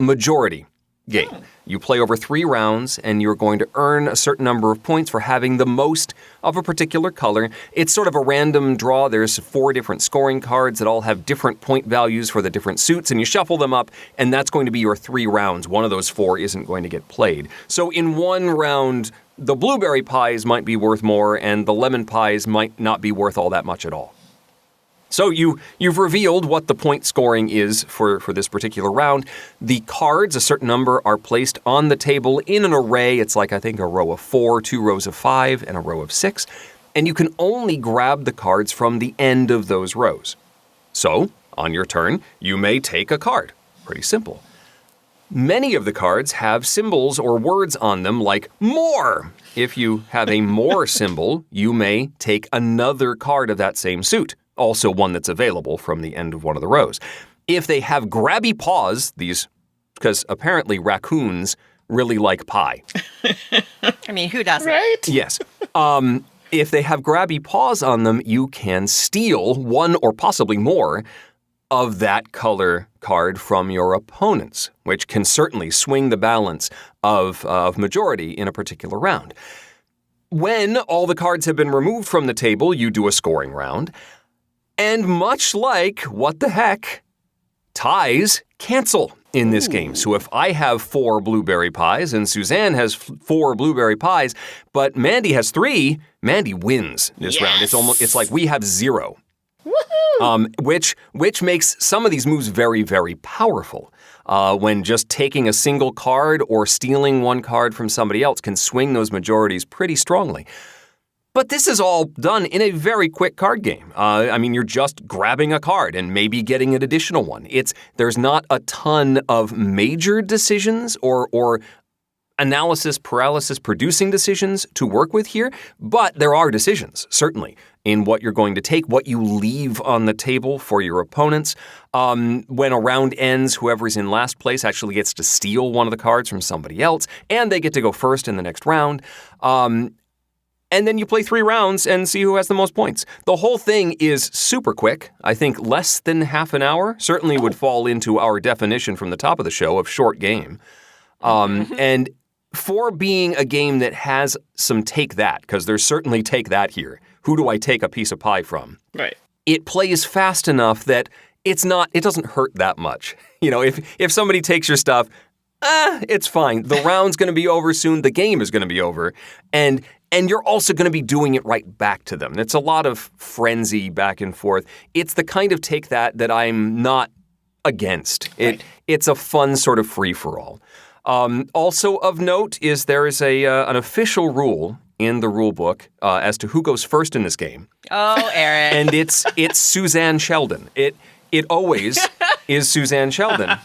majority game. You play over 3 rounds, and you're going to earn a certain number of points for having the most of a particular color. It's sort of a random draw. There's 4 different scoring cards that all have different point values for the different suits, and you shuffle them up, and that's going to be your 3 rounds. One of those 4 isn't going to get played. So in one round, the blueberry pies might be worth more, and the lemon pies might not be worth all that much at all. So you've revealed what the point scoring is for this particular round. The cards, a certain number, are placed on the table in an array. It's like, I think, a row of 4, 2 rows of 5, and a row of 6. And you can only grab the cards from the end of those rows. So, on your turn, you may take a card. Pretty simple. Many of the cards have symbols or words on them like more. If you have a more symbol, you may take another card of that same suit. Also one that's available from the end of one of the rows. If they have grabby paws, because apparently raccoons really like pie. I mean, who doesn't? Right? Yes. If they have grabby paws on them, you can steal one or possibly more of that color card from your opponents, which can certainly swing the balance of majority in a particular round. When all the cards have been removed from the table, you do a scoring round. And much like What the Heck, ties cancel in this game. So if I have 4 blueberry pies and Suzanne has 4 blueberry pies, but Mandi has 3, Mandi wins this round. It's like we have 0. Woohoo! Which makes some of these moves very, very powerful. When just taking a single card or stealing one card from somebody else can swing those majorities pretty strongly. But this is all done in a very quick card game. You're just grabbing a card and maybe getting an additional one. There's not a ton of major decisions or analysis paralysis producing decisions to work with here, but there are decisions, certainly, in what you're going to take, what you leave on the table for your opponents. When a round ends, whoever's in last place actually gets to steal one of the cards from somebody else, and they get to go first in the next round. And then you play 3 rounds and see who has the most points. The whole thing is super quick. I think less than half an hour certainly would fall into our definition from the top of the show of short game. And for being a game that has some take that, because there's certainly take that here. Who do I take a piece of pie from? Right. It plays fast enough that it doesn't hurt that much. If somebody takes your stuff, it's fine. The round's going to be over soon. The game is going to be over. And you're also going to be doing it right back to them. It's a lot of frenzy back and forth. It's the kind of take that I'm not against. Right. It's a fun sort of free-for-all. Also of note is there is an official rule in the rule book as to who goes first in this game. Oh, Eric. And it's Suzanne Sheldon. It always is Suzanne Sheldon.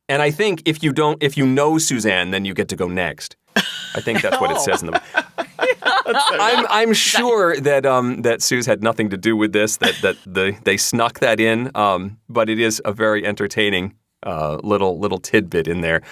And I think if you know Suzanne, then you get to go next. I think that's what it says in the I'm sure that Suze had nothing to do with this, that they snuck that in, but it is a very entertaining little tidbit in there.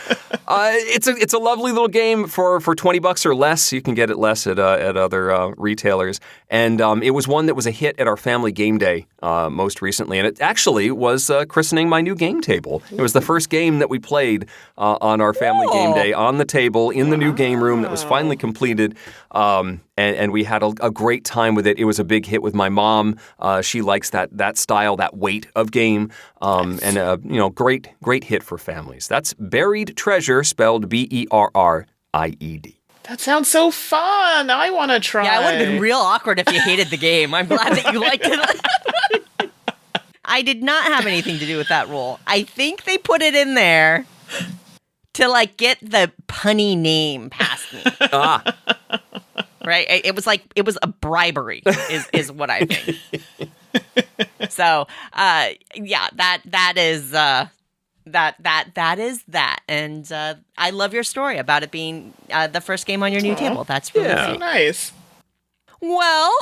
It's a lovely little game for $20 or less. You can get it less at other retailers. And it was one that was a hit at our family game day most recently. And it actually was christening my new game table. It was the first game that we played on our family game day on the table in the new game room that was finally completed. And and we had a great time with it. It was a big hit with my mom. She likes that style, that weight of game, and great hit for families. That's Berried Treasure, spelled Berried. That sounds so fun. I want to try. Yeah, it would have been real awkward if you hated the game. I'm glad that you liked it. I did not have anything to do with that rule. I think they put it in there to get the punny name past me. Right? It was a bribery is what I think. So, yeah, that is that. And I love your story about it being the first game on your new table. That's really sweet. Nice. Well,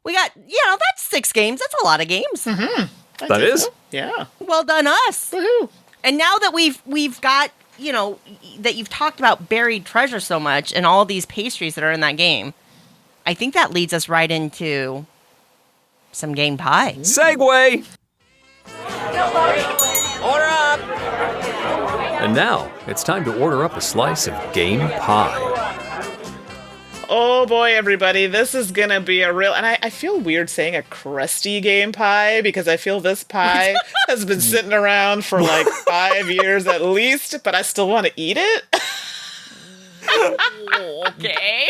we got, that's 6 games. That's a lot of games. Mm-hmm. That is? Yeah. Well done, us. Woohoo. And now that we've got, that you've talked about Berried Treasure so much and all these pastries that are in that game, I think that leads us right into some game pie. Segway! Order up! And now, it's time to order up a slice of game pie. Oh boy, everybody, this is gonna be a real, and I feel weird saying a crusty game pie because I feel this pie has been sitting around for 5 years at least, but I still want to eat it. Okay.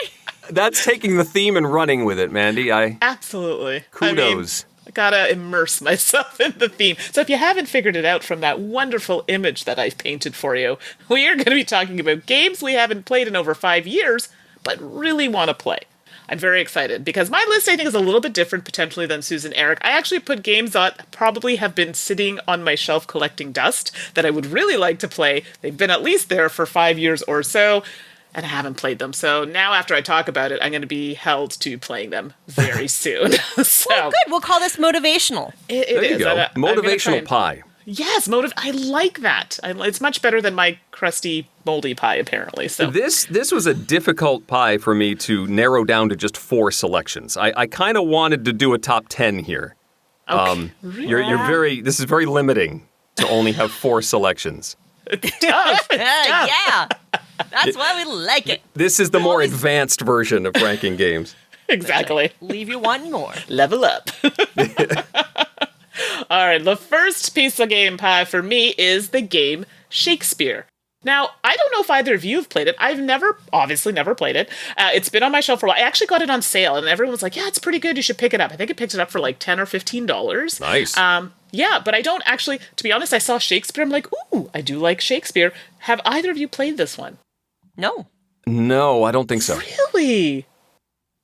That's taking the theme and running with it, Mandy. Absolutely. Kudos. I gotta immerse myself in the theme. So if you haven't figured it out from that wonderful image that I've painted for you, we are going to be talking about games we haven't played in over 5 years, but really want to play. I'm very excited because my list, I think, is a little bit different potentially than Susan and Eric. I actually put games that probably have been sitting on my shelf collecting dust that I would really like to play. They've been at least there for 5 years or so, and I haven't played them. So now after I talk about it, I'm going to be held to playing them very soon. So, well, good. We'll call this motivational. It there is. you go. Motivational pie. Yes, I like that. It's much better than my crusty, moldy pie, apparently. So This was a difficult pie for me to narrow down to just 4 selections. I kind of wanted to do a top 10 here. Okay. You're this is very limiting to only have 4 selections. Tough. Yeah. That's why we like it. This is the more advanced version of ranking games. Exactly. Leave you wanting more. Level up. All right, the first piece of game pie for me is the game Shakespeare. Now, I don't know if either of you have played it. I've obviously never played it. It's been on my shelf for a while. I actually got it on sale, and everyone was like, yeah, it's pretty good. You should pick it up. I think it picked it up for $10 or $15. Nice. Yeah, but I don't actually, to be honest, I saw Shakespeare. I'm like, ooh, I do like Shakespeare. Have either of you played this one? No. No, I don't think so. Really?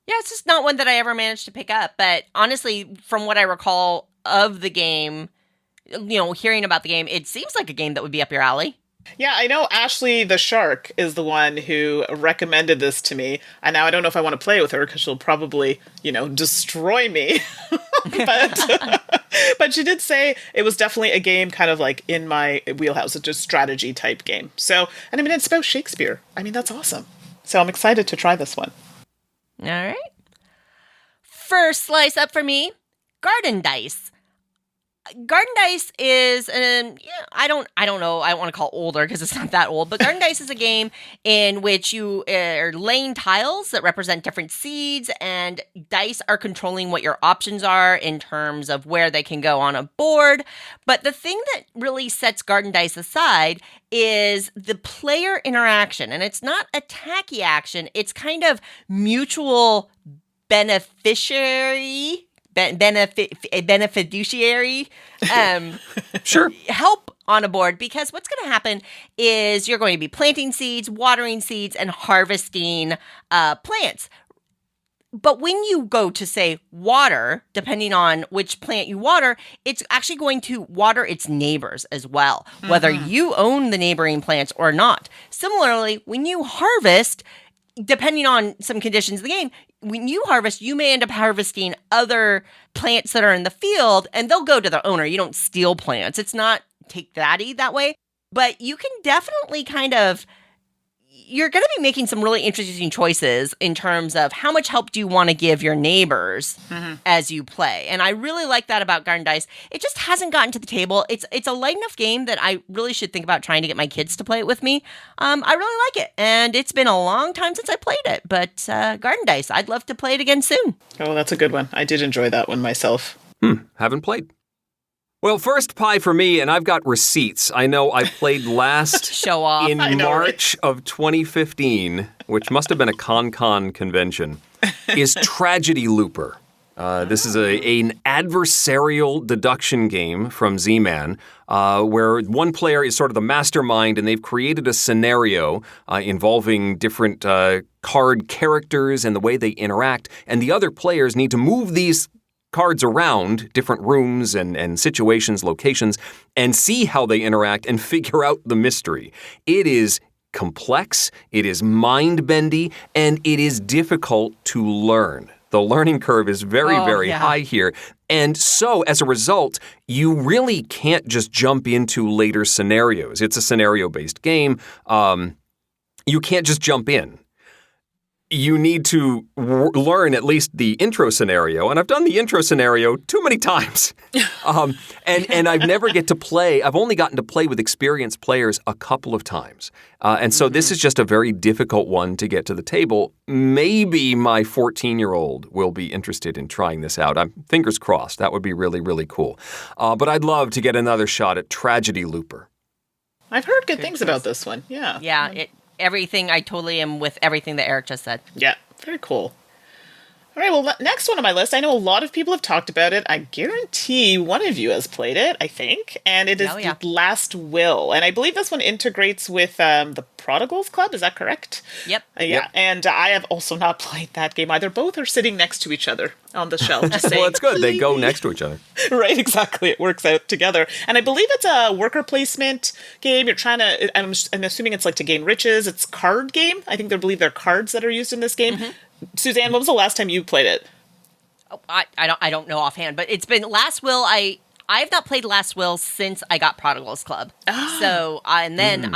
Yeah, it's just not one that I ever managed to pick up. But honestly, from what I recall of the game, hearing about the game, it seems like a game that would be up your alley. Yeah, I know Ashley the Shark is the one who recommended this to me. And now I don't know if I want to play with her because she'll probably, destroy me. But she did say it was definitely a game kind of in my wheelhouse. It's a strategy type game. So, and it's about Shakespeare. That's awesome. So I'm excited to try this one. All right. First slice up for me, Garden Dice. Garden Dice is I don't know. I want to call it older because it's not that old. But Garden Dice is a game in which you are laying tiles that represent different seeds, and dice are controlling what your options are in terms of where they can go on a board. But the thing that really sets Garden Dice aside is the player interaction, and it's not a tacky action. It's kind of mutual beneficiary. Beneficiary Sure. help on a board, because what's going to happen is you're going to be planting seeds, watering seeds, and harvesting plants. But when you go to, say, water, depending on which plant you water, it's actually going to water its neighbors as well, whether you own the neighboring plants or not. Similarly, when you harvest, depending on some conditions of the game, when you harvest, you may end up harvesting other plants that are in the field, and they'll go to the owner. You don't steal plants. It's not take that way. But you can definitely kind of you're going to be making some really interesting choices in terms of how much help do you want to give your neighbors as you play. And I really like that about Garden Dice. It just hasn't gotten to the table. It's a light enough game that I really should think about trying to get my kids to play it with me. I really like it. And it's been a long time since I played it. But Garden Dice, I'd love to play it again soon. Oh, that's a good one. I did enjoy that one myself. Haven't played. Well, first pie for me, and I've got receipts. I know I played last Show off. in March of 2015, which must have been a con convention, is Tragedy Looper. This is an adversarial deduction game from Z-Man, where one player is sort of the mastermind, and they've created a scenario involving different card characters and the way they interact, and the other players need to move these cards around different rooms and situations, locations, and see how they interact and figure out the mystery. It is complex, it is mind-bendy, and it is difficult to learn. The learning curve is very high here. And so, as a result, you really can't just jump into later scenarios. It's a scenario-based game. You can't just jump in. You need to learn at least the intro scenario, and I've done the intro scenario too many times. And I've never get to play. I've only gotten to play with experienced players a couple of times. And so this is just a very difficult one to get to the table. Maybe my 14-year-old will be interested in trying this out. I'm fingers crossed. That would be really, really cool. But I'd love to get another shot at Tragedy Looper. I've heard good things about this one. Yeah. Yeah, I totally am with everything that Eric just said. Yeah, very cool. All right, well, next one on my list, I know a lot of people have talked about it. I guarantee one of you has played it, I think, and it is The Last Will. And I believe this one integrates with the Prodigals Club, is that correct? Yep. Yeah, and I have also not played that game either. Both are sitting next to each other on the shelf. Just saying, well, it's good. They go next to each other. Right, exactly. It works out together. And I believe it's a worker placement game. You're trying to, I'm assuming it's like to gain riches. It's a card game. I believe there are cards that are used in this game. Suzanne, when was the last time you played it? Oh, I don't know offhand, but it's been Last Will. I have not played Last Will since I got Prodigals Club. So and then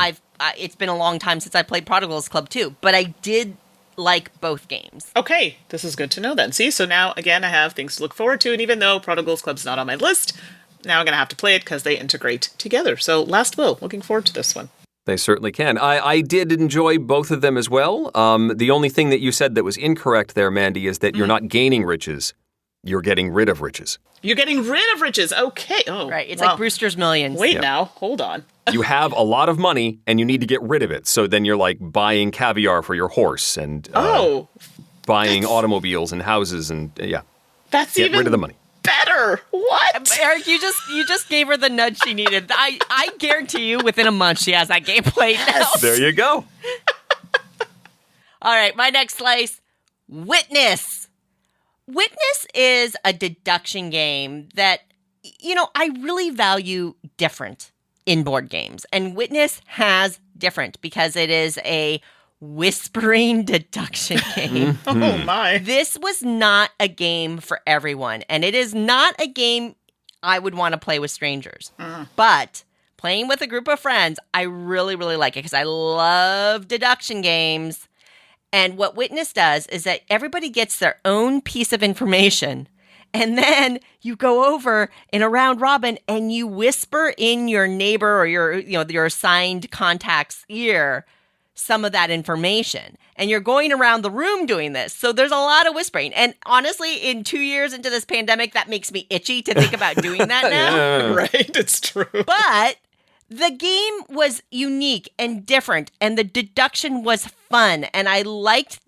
it's been a long time since I played Prodigals Club too. But I did like both games. Okay, this is good to know then. See, so now again I have things to look forward to, and even though Prodigals Club's not on my list, now I'm gonna have to play it because they integrate together. So Last Will, looking forward to this one. They certainly can. I did enjoy both of them as well. The only thing that you said that was incorrect there, Mandy, is that you're not gaining riches. You're getting rid of riches. You're getting rid of riches. Okay. Oh, right. It's like Brewster's Millions. Wait now. Hold on. You have a lot of money and you need to get rid of it. So then you're like buying caviar for your horse and buying automobiles and houses and That's get even rid of the money. Better. What? Eric, you just gave her the nudge she needed. I guarantee you within a month she has that game played now. There you go. All right, my next slice, Witness. Witness is a deduction game that, I really value different in board games. And Witness has different because it is a whispering deduction game. Oh my. This was not a game for everyone, and it is not a game I would want to play with strangers. But playing with a group of friends, I really, really like it because I love deduction games. And what Witness does is that everybody gets their own piece of information, and then you go over in a round robin and you whisper in your neighbor or your assigned contact's ear some of that information. And you're going around the room doing this. So there's a lot of whispering. And honestly, in 2 years into this pandemic, that makes me itchy to think about doing that now. Right, it's true. But the game was unique and different, and the deduction was fun, and I liked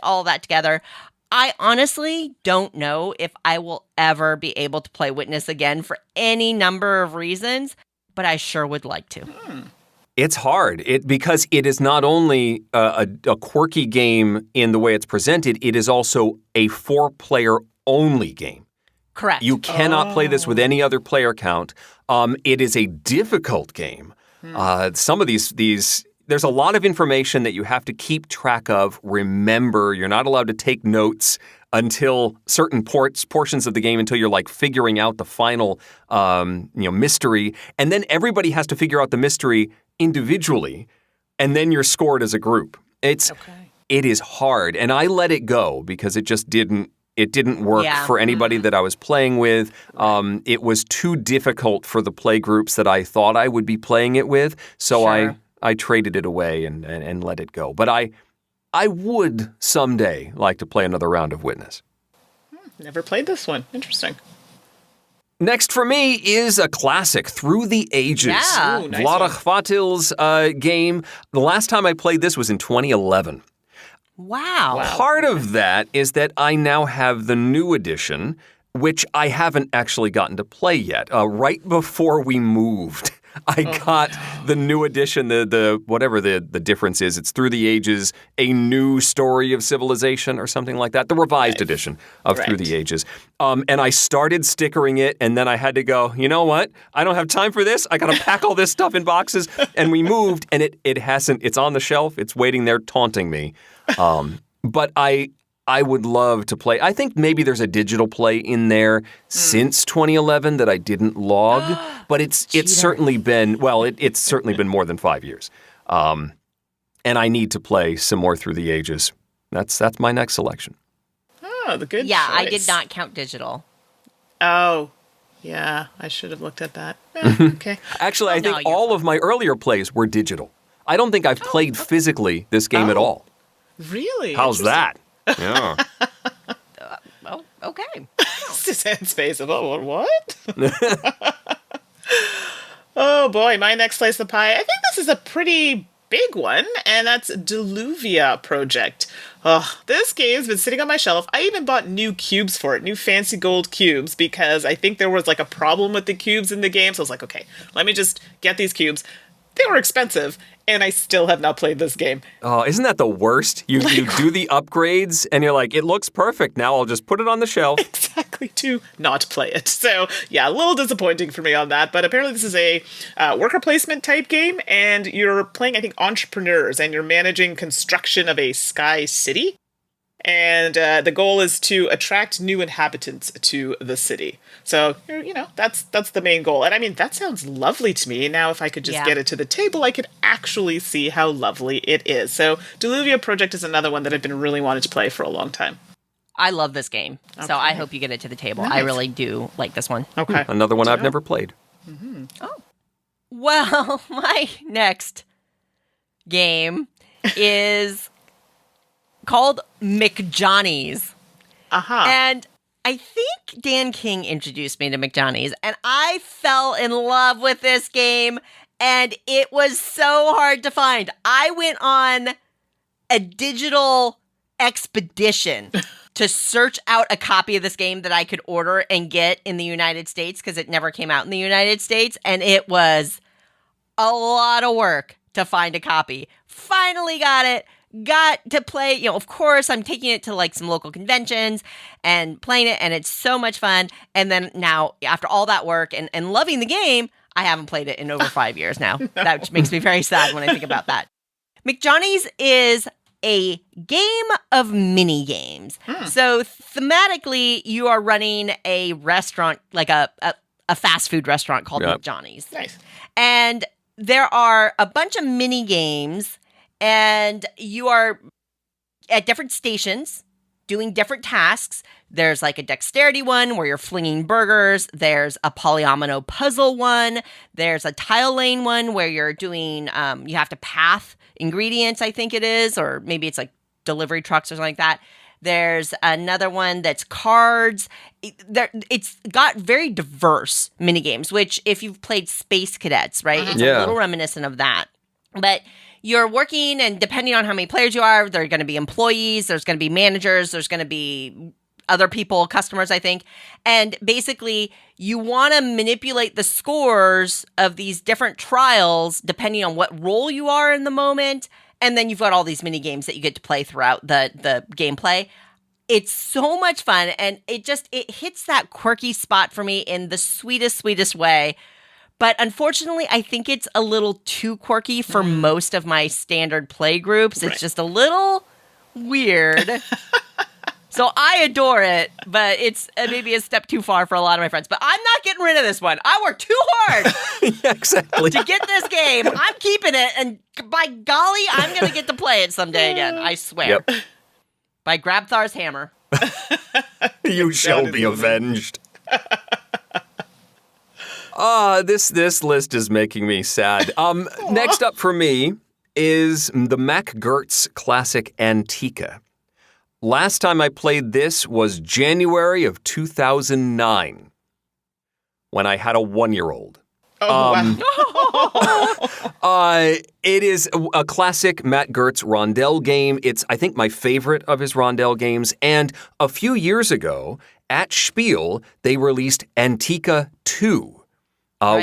all that together. I honestly don't know if I will ever be able to play Witness again for any number of reasons, but I sure would like to. It's hard because it is not only a quirky game in the way it's presented, it is also a 4-player only game. Correct. You cannot play this with any other player count. It is a difficult game. Some of these, there's a lot of information that you have to keep track of. Remember, you're not allowed to take notes until certain portions of the game, until you're like figuring out the final mystery. And then everybody has to figure out the mystery individually. and then you're scored as a group. It is hard, and I let it go because it just didn't work for anybody that I was playing with. It was too difficult for the play groups that I thought I would be playing it with, so I traded it away and let it go. But I would someday like to play another round of Witness. Never played this one. Interesting. Next for me is a classic, Through the Ages. Yeah. Ooh, nice Vlaada one. Chvátil's game. The last time I played this was in 2011. Wow. Part of that is that I now have the new edition, which I haven't actually gotten to play yet. Right before we moved, I got the new edition, the whatever the difference is. It's Through the Ages, A New Story of Civilization or something like that. The revised edition of Through the Ages. And I started stickering it, and then I had to go, you know what? I don't have time for this. I got to pack all this stuff in boxes. And we moved, and it hasn't. It's on the shelf. It's waiting there taunting me. But I would love to play. I think maybe there's a digital play in there since 2011 that I didn't log, but it's certainly been, it's certainly been more than 5 years. And I need to play some more Through the Ages. That's my next selection. Oh, the good Yeah, choice. I did not count digital. Oh, yeah. I should have looked at that. Okay. Actually, I think you're all of my earlier plays were digital. I don't think I've played physically this game at all. Really? How's that? Yeah. Oh, okay. Suzanne's face of, what? Oh boy, my next slice of pie. I think this is a pretty big one, and that's Deluvia Project. Oh, this game's been sitting on my shelf. I even bought new cubes for it, new fancy gold cubes, because I think there was like a problem with the cubes in the game. So I was like, okay, let me just get these cubes. They were expensive, and I still have not played this game. Oh, isn't that the worst? You do the upgrades, and you're like, it looks perfect. Now I'll just put it on the shelf. Exactly, to not play it. So, yeah, a little disappointing for me on that. But apparently this is a worker placement type game, and you're playing, I think, entrepreneurs, and you're managing construction of a sky city. And the goal is to attract new inhabitants to the city. So, that's the main goal. And I mean, that sounds lovely to me. Now, if I could just get it to the table, I could actually see how lovely it is. So, Deluvia Project is another one that I've been really wanting to play for a long time. I love this game, so I hope you get it to the table. Nice. I really do like this one. Okay. Another one I've never played. Oh. Well, my next game is called McJohnny's. And I think Dan King introduced me to McJohnny's, and I fell in love with this game, and it was so hard to find. I went on a digital expedition to search out a copy of this game that I could order and get in the United States, because it never came out in the United States, and it was a lot of work to find a copy. Finally got it. Got to play, of course, I'm taking it to like some local conventions and playing it, and it's so much fun. And then now, after all that work and loving the game, I haven't played it in over 5 years now. That makes me very sad when I think about that. McJohnny's is a game of mini games. So thematically, you are running a restaurant, like a fast food restaurant called McJohnny's. Nice. And there are a bunch of mini games, and you are at different stations doing different tasks. There's like a dexterity one where you're flinging burgers. There's a polyomino puzzle one. There's a tile lane one where you're doing, you have to path ingredients, I think it is, or maybe it's like delivery trucks or something like that. There's another one that's cards. It's got very diverse mini games, which if you've played Space Cadets, right? It's a little reminiscent of that. But you're working, and depending on how many players you are, there are going to be employees, there's going to be managers, there's going to be other people, customers, I think. And basically, you want to manipulate the scores of these different trials depending on what role you are in the moment. And then you've got all these mini games that you get to play throughout the gameplay. It's so much fun, and it hits that quirky spot for me in the sweetest way. But unfortunately, I think it's a little too quirky for most of my standard play groups. It's just a little weird. So I adore it, but it's maybe a step too far for a lot of my friends. But I'm not getting rid of this one. I worked too hard Yeah, exactly. to get this game. I'm keeping it, and by golly, I'm going to get to play it someday again. I swear. Yep. By Grabthar's hammer. You shall be avenged. This list is making me sad. Next up for me is the Mac Gertz classic Antica. Last time I played this was January of 2009, when I had a 1-year-old. Oh, wow. It is a classic Matt Gertz rondel game. It's, I think, my favorite of his rondel games. And a few years ago, at Spiel, they released Antica 2.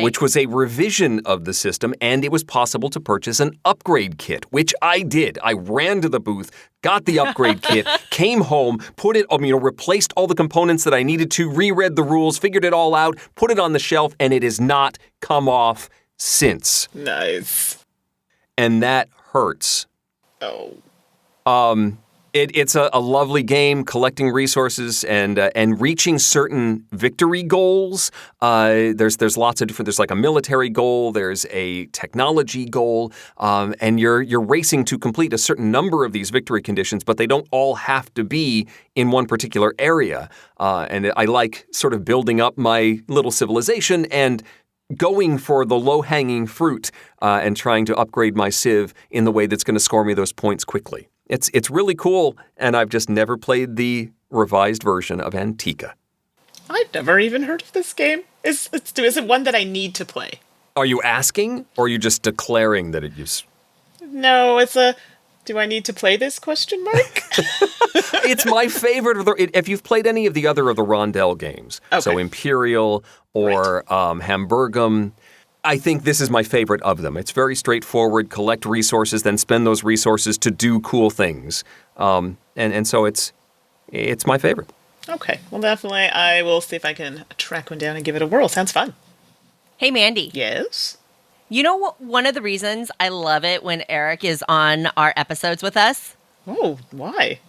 Which was a revision of the system, and it was possible to purchase an upgrade kit, which I did. I ran to the booth, got the upgrade kit, came home, put it, replaced all the components that I needed to, reread the rules, figured it all out, put it on the shelf, and it has not come off since. Nice. And that hurts. Oh. It's a lovely game, collecting resources and reaching certain victory goals. There's lots of different. There's like a military goal. There's a technology goal, and you're racing to complete a certain number of these victory conditions, but they don't all have to be in one particular area. And I like sort of building up my little civilization and going for the low-hanging fruit and trying to upgrade my civ in the way that's going to score me those points quickly. It's really cool, and I've just never played the revised version of Antica. I've never even heard of this game. Is it one that I need to play? Are you asking, or are you just declaring that it is? No, it's a... Do I need to play this, question mark? It's my favorite. If you've played any of the other of the Rondell games, okay. So Imperial or Hamburgum, I think this is my favorite of them. It's very straightforward, collect resources, then spend those resources to do cool things. And so it's my favorite. Okay, well, definitely I will see if I can track one down and give it a whirl. Sounds fun. Hey, Mandy. Yes? You know what? One of the reasons I love it when Eric is on our episodes with us? Oh, why?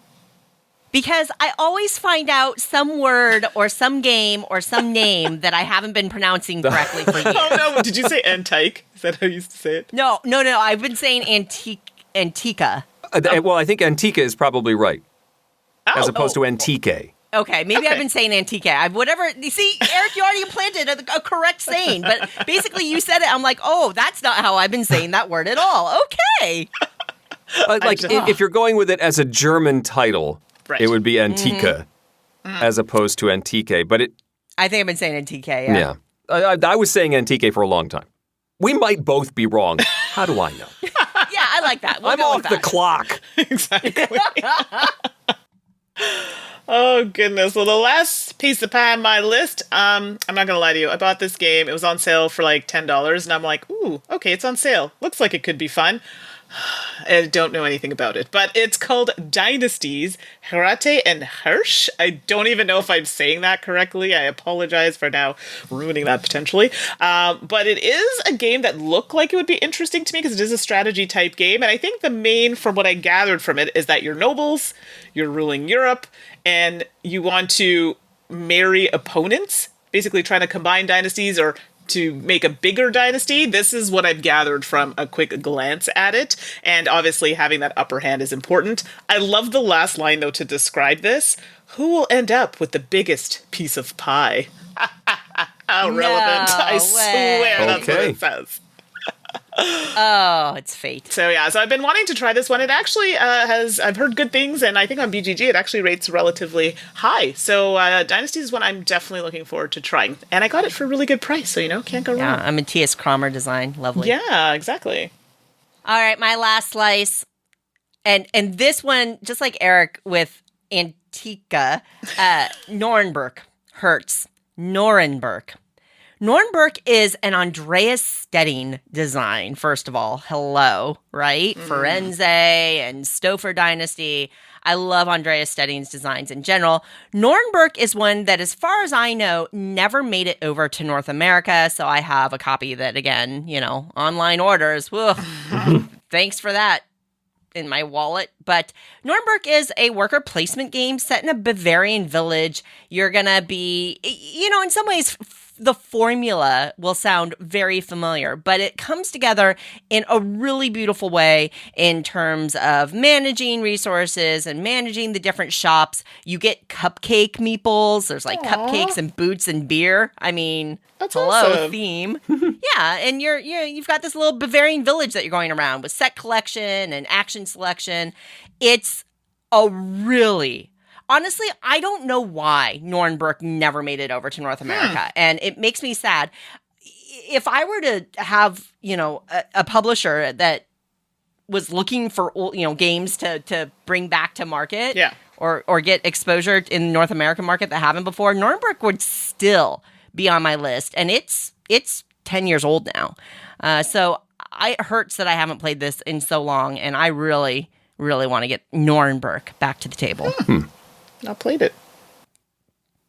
Because I always find out some word or some game or some name that I haven't been pronouncing correctly for years. Oh, no. Did you say Antique? Is that how you used to say it? No. I've been saying Antica. Well, I think Antica is probably right, as opposed to Antique. Okay, maybe I've been saying Antique. You see, Eric, you already planted a correct saying, but basically you said it. I'm like, oh, that's not how I've been saying that word at all. Okay. If you're going with it as a German title, right. It would be Antica as opposed to Antique. But I think I've been saying Antique, yeah. I was saying Antique for a long time. We might both be wrong. How do I know? Yeah, I like that. I'm off the clock. Exactly. Oh, goodness. Well, the last piece of pie on my list, I'm not going to lie to you. I bought this game. It was on sale for like $10, and I'm like, ooh, okay, it's on sale. Looks like it could be fun. I don't know anything about it, but it's called Dynasties, Herate and Hirsch. I don't even know if I'm saying that correctly. I apologize for now ruining that potentially. But it is a game that looked like it would be interesting to me because it is a strategy type game. And I think the main, from what I gathered from it, is that you're nobles, you're ruling Europe, and you want to marry opponents, basically trying to combine dynasties or to make a bigger dynasty. This is what I've gathered from a quick glance at it. And obviously having that upper hand is important. I love the last line, though, to describe this. Who will end up with the biggest piece of pie? How relevant. I swear that's what it says. Oh, it's fate. So I've been wanting to try this one. It actually I've heard good things, and I think on BGG it actually rates relatively high. So Dynasty is one I'm definitely looking forward to trying. And I got it for a really good price, so can't go wrong. Yeah, a Matthias Kramer design. Lovely. Yeah, exactly. All right, my last slice. And this one, just like Eric with Antica, Nuremberg hurts. Nuremberg is an Andreas Stedding design, first of all. Hello, right? Firenze and Stouffer Dynasty. I love Andreas Stedding's designs in general. Nuremberg is one that, as far as I know, never made it over to North America, so I have a copy that, again, online orders. Whoa. Thanks for that, in my wallet. But Nürnberg is a worker placement game set in a Bavarian village. You're going to be, in some ways, the formula will sound very familiar, but it comes together in a really beautiful way in terms of managing resources and managing the different shops. You get cupcake meeples. There's like cupcakes and boots and beer. I mean, that's hello, awesome. theme. Yeah, and you've got this little Bavarian village that you're going around with set collection and action selection. It's a really... Honestly, I don't know why Nürnberg never made it over to North America, and it makes me sad. If I were to have, a publisher that was looking for, games to bring back to market, or get exposure in the North American market that haven't before, Nürnberg would still be on my list, and it's 10 years old now. So it hurts that I haven't played this in so long, and I really, really want to get Nürnberg back to the table. I played it.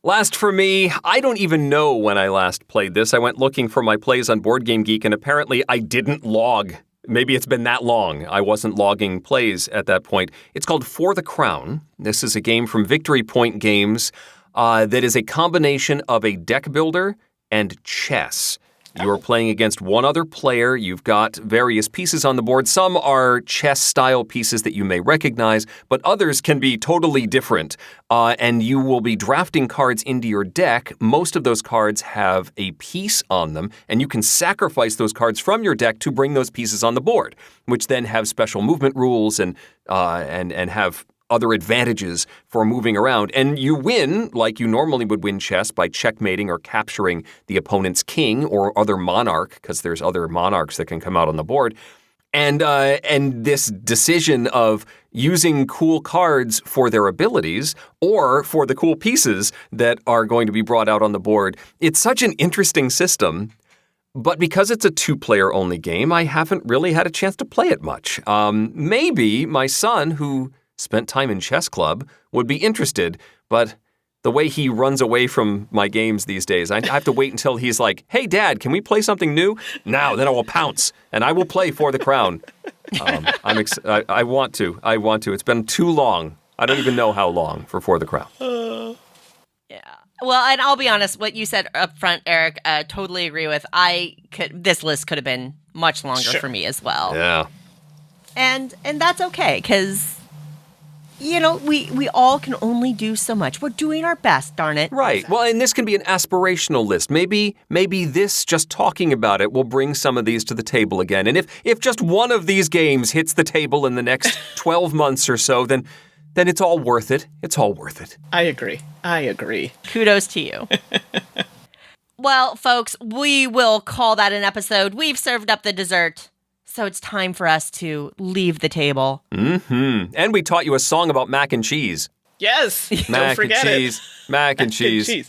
Last for me, I don't even know when I last played this. I went looking for my plays on Board Game Geek, and apparently I didn't log. Maybe it's been that long. I wasn't logging plays at that point. It's called For the Crown. This is a game from Victory Point Games that is a combination of a deck builder and chess. You are playing against one other player. You've got various pieces on the board. Some are chess-style pieces that you may recognize, but others can be totally different. And you will be drafting cards into your deck. Most of those cards have a piece on them, and you can sacrifice those cards from your deck to bring those pieces on the board, which then have special movement rules and have other advantages for moving around. And you win like you normally would win chess by checkmating or capturing the opponent's king or other monarch, because there's other monarchs that can come out on the board. And this decision of using cool cards for their abilities or for the cool pieces that are going to be brought out on the board, it's such an interesting system. But because it's a two-player only game, I haven't really had a chance to play it much. Maybe my son, who spent time in chess club, would be interested, but the way he runs away from my games these days, I have to wait until he's like, hey, Dad, can we play something new? Now, then I will pounce, and I will play For the Crown. I want to. It's been too long. I don't even know how long for the Crown. Yeah. Well, and I'll be honest, what you said up front, Eric, totally agree with. This list could have been much longer for me as well. Yeah. And that's okay, because... we all can only do so much. We're doing our best, darn it. Right. Well, and this can be an aspirational list. Maybe this, just talking about it, will bring some of these to the table again. And if just one of these games hits the table in the next 12 months or so, then it's all worth it. It's all worth it. I agree. Kudos to you. Well, folks, we will call that an episode. We've served up the dessert. So it's time for us to leave the table. Mm-hmm. And we taught you a song about mac and cheese. Yes. Don't forget it. Mac and cheese.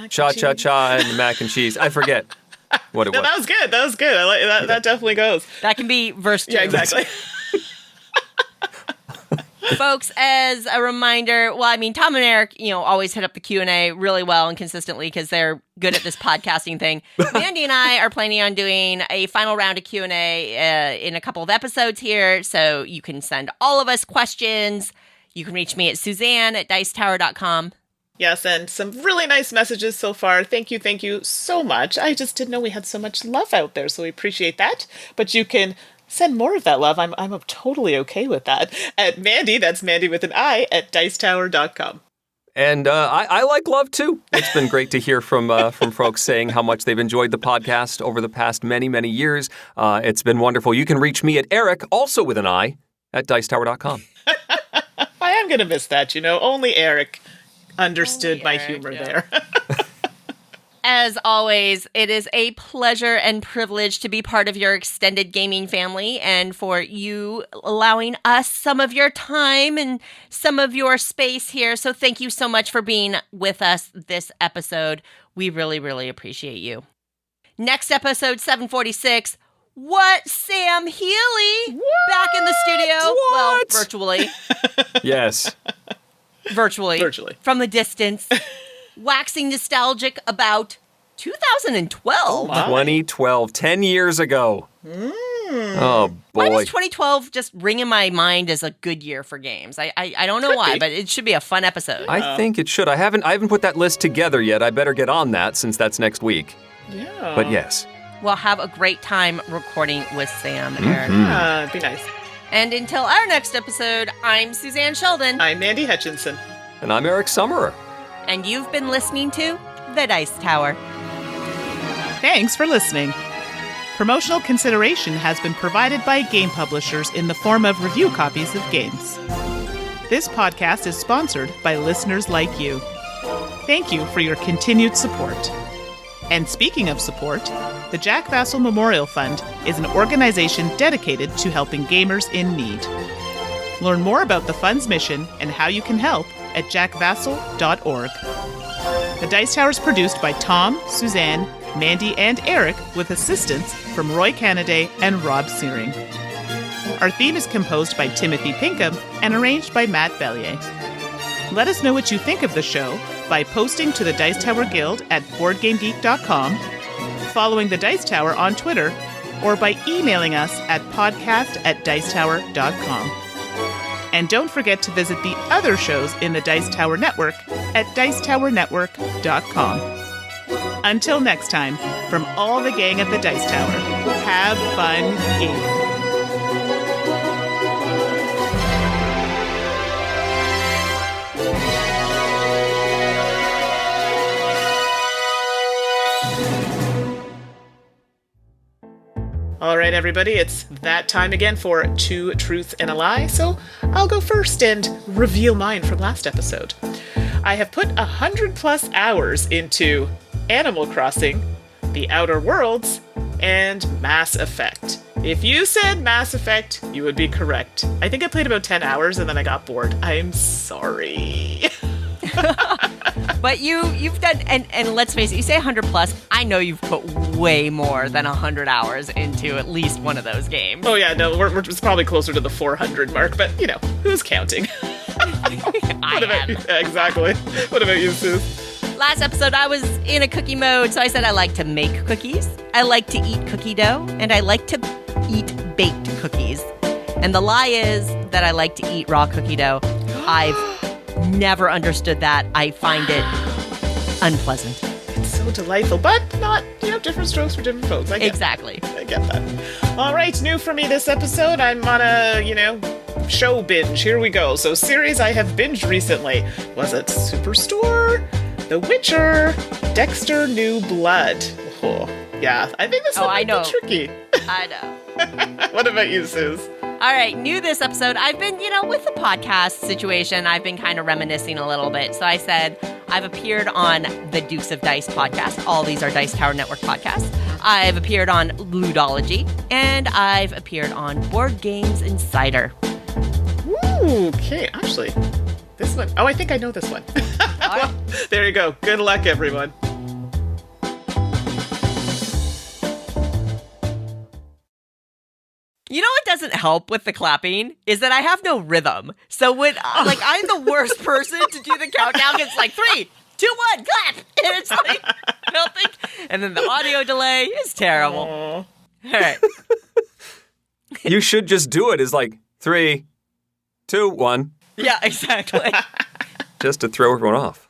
Cha-cha-cha and mac and cheese. I forget what it was. That was good. I like that. That definitely goes. That can be verse 2. Yeah, exactly. Folks, as a reminder, Tom and Eric, always hit up the Q&A really well and consistently because they're good at this podcasting thing. Mandi and I are planning on doing a final round of Q&A in a couple of episodes here, so you can send all of us questions. You can reach me at Suzanne at dicetower.com. Yes, and some really nice messages so far. Thank you so much. I just didn't know we had so much love out there, so we appreciate that. But you can send more of that love. I'm totally okay with that. At Mandi, that's Mandi with an I, at dicetower.com. And I like love, too. It's been great to hear from folks saying how much they've enjoyed the podcast over the past many, many years. It's been wonderful. You can reach me at Eric, also with an I, at dicetower.com. I am going to miss that, Only Eric understood my humor there. As always, it is a pleasure and privilege to be part of your extended gaming family and for you allowing us some of your time and some of your space here. So thank you so much for being with us this episode. We really, really appreciate you. Next episode, 746. What? Sam Healy? What? Back in the studio? What? Well, virtually. Yes. Virtually. From a distance. Waxing nostalgic about 2012. Oh, 2012, 10 years ago. Oh, Why boy. does 2012 just ring in my mind as a good year for games? I don't know why, but it should be a fun episode. I think it should. I haven't put that list together yet. I better get on that since that's next week. Yeah. But yes. We'll have a great time recording with Sam, Aaron. Yeah, it'd be nice. And until our next episode, I'm Suzanne Sheldon. I'm Mandy Hutchinson. And I'm Eric Summerer. And you've been listening to The Dice Tower. Thanks for listening. Promotional consideration has been provided by game publishers in the form of review copies of games. This podcast is sponsored by listeners like you. Thank you for your continued support. And speaking of support, the Jack Vassal Memorial Fund is an organization dedicated to helping gamers in need. Learn more about the fund's mission and how you can help at jackvassal.org. The Dice Tower is produced by Tom, Suzanne, Mandy, and Eric with assistance from Roy Canaday and Rob Searing. Our theme is composed by Timothy Pinkham and arranged by Matt Bellier. Let us know what you think of the show by posting to the Dice Tower Guild at BoardGameGeek.com, following the Dice Tower on Twitter, or by emailing us at podcast@dicetower.com. And don't forget to visit the other shows in the Dice Tower Network at dicetowernetwork.com. Until next time, from all the gang at the Dice Tower, have fun gaming. All right, everybody, it's that time again for Two Truths and a Lie, so I'll go first and reveal mine from last episode. I have put 100+ hours into Animal Crossing, The Outer Worlds, and Mass Effect. If you said Mass Effect, you would be correct. I think I played about 10 hours and then I got bored. I'm sorry. But you've done, and let's face it, you say 100+, I know you've put way more than 100 hours into at least one of those games. Oh yeah, no, we're just probably closer to the 400 mark, but, you know, who's counting? I am. Exactly. What about you, Sue? Last episode, I was in a cookie mode, so I said I like to make cookies, I like to eat cookie dough, and I like to eat baked cookies. And the lie is that I like to eat raw cookie dough. I've never understood that. I find it unpleasant. It's so delightful, but not, different strokes for different folks. I get Exactly. that. I get that. All right, new for me this episode. I'm on a, show binge. Here we go. So, series I have binged recently. Was it Superstore? The Witcher? Dexter New Blood? Oh, yeah. I think this one might be tricky. I know. What about you, Suze? All right, new this episode. I've been, with the podcast situation, I've been kind of reminiscing a little bit. So I said I've appeared on the Dukes of Dice podcast. All these are Dice Tower Network podcasts. I've appeared on Ludology, and I've appeared on Board Games Insider. Ooh, okay. Actually, this one. Oh, I think I know this one. Well, there you go. Good luck, everyone. You know what doesn't help with the clapping is that I have no rhythm. So when I'm the worst person to do the countdown. It's like 3, 2, 1, clap, and it's like nothing. And then the audio delay is terrible. All right. You should just do it. It's like 3, 2, 1. Yeah, exactly. Just to throw everyone off.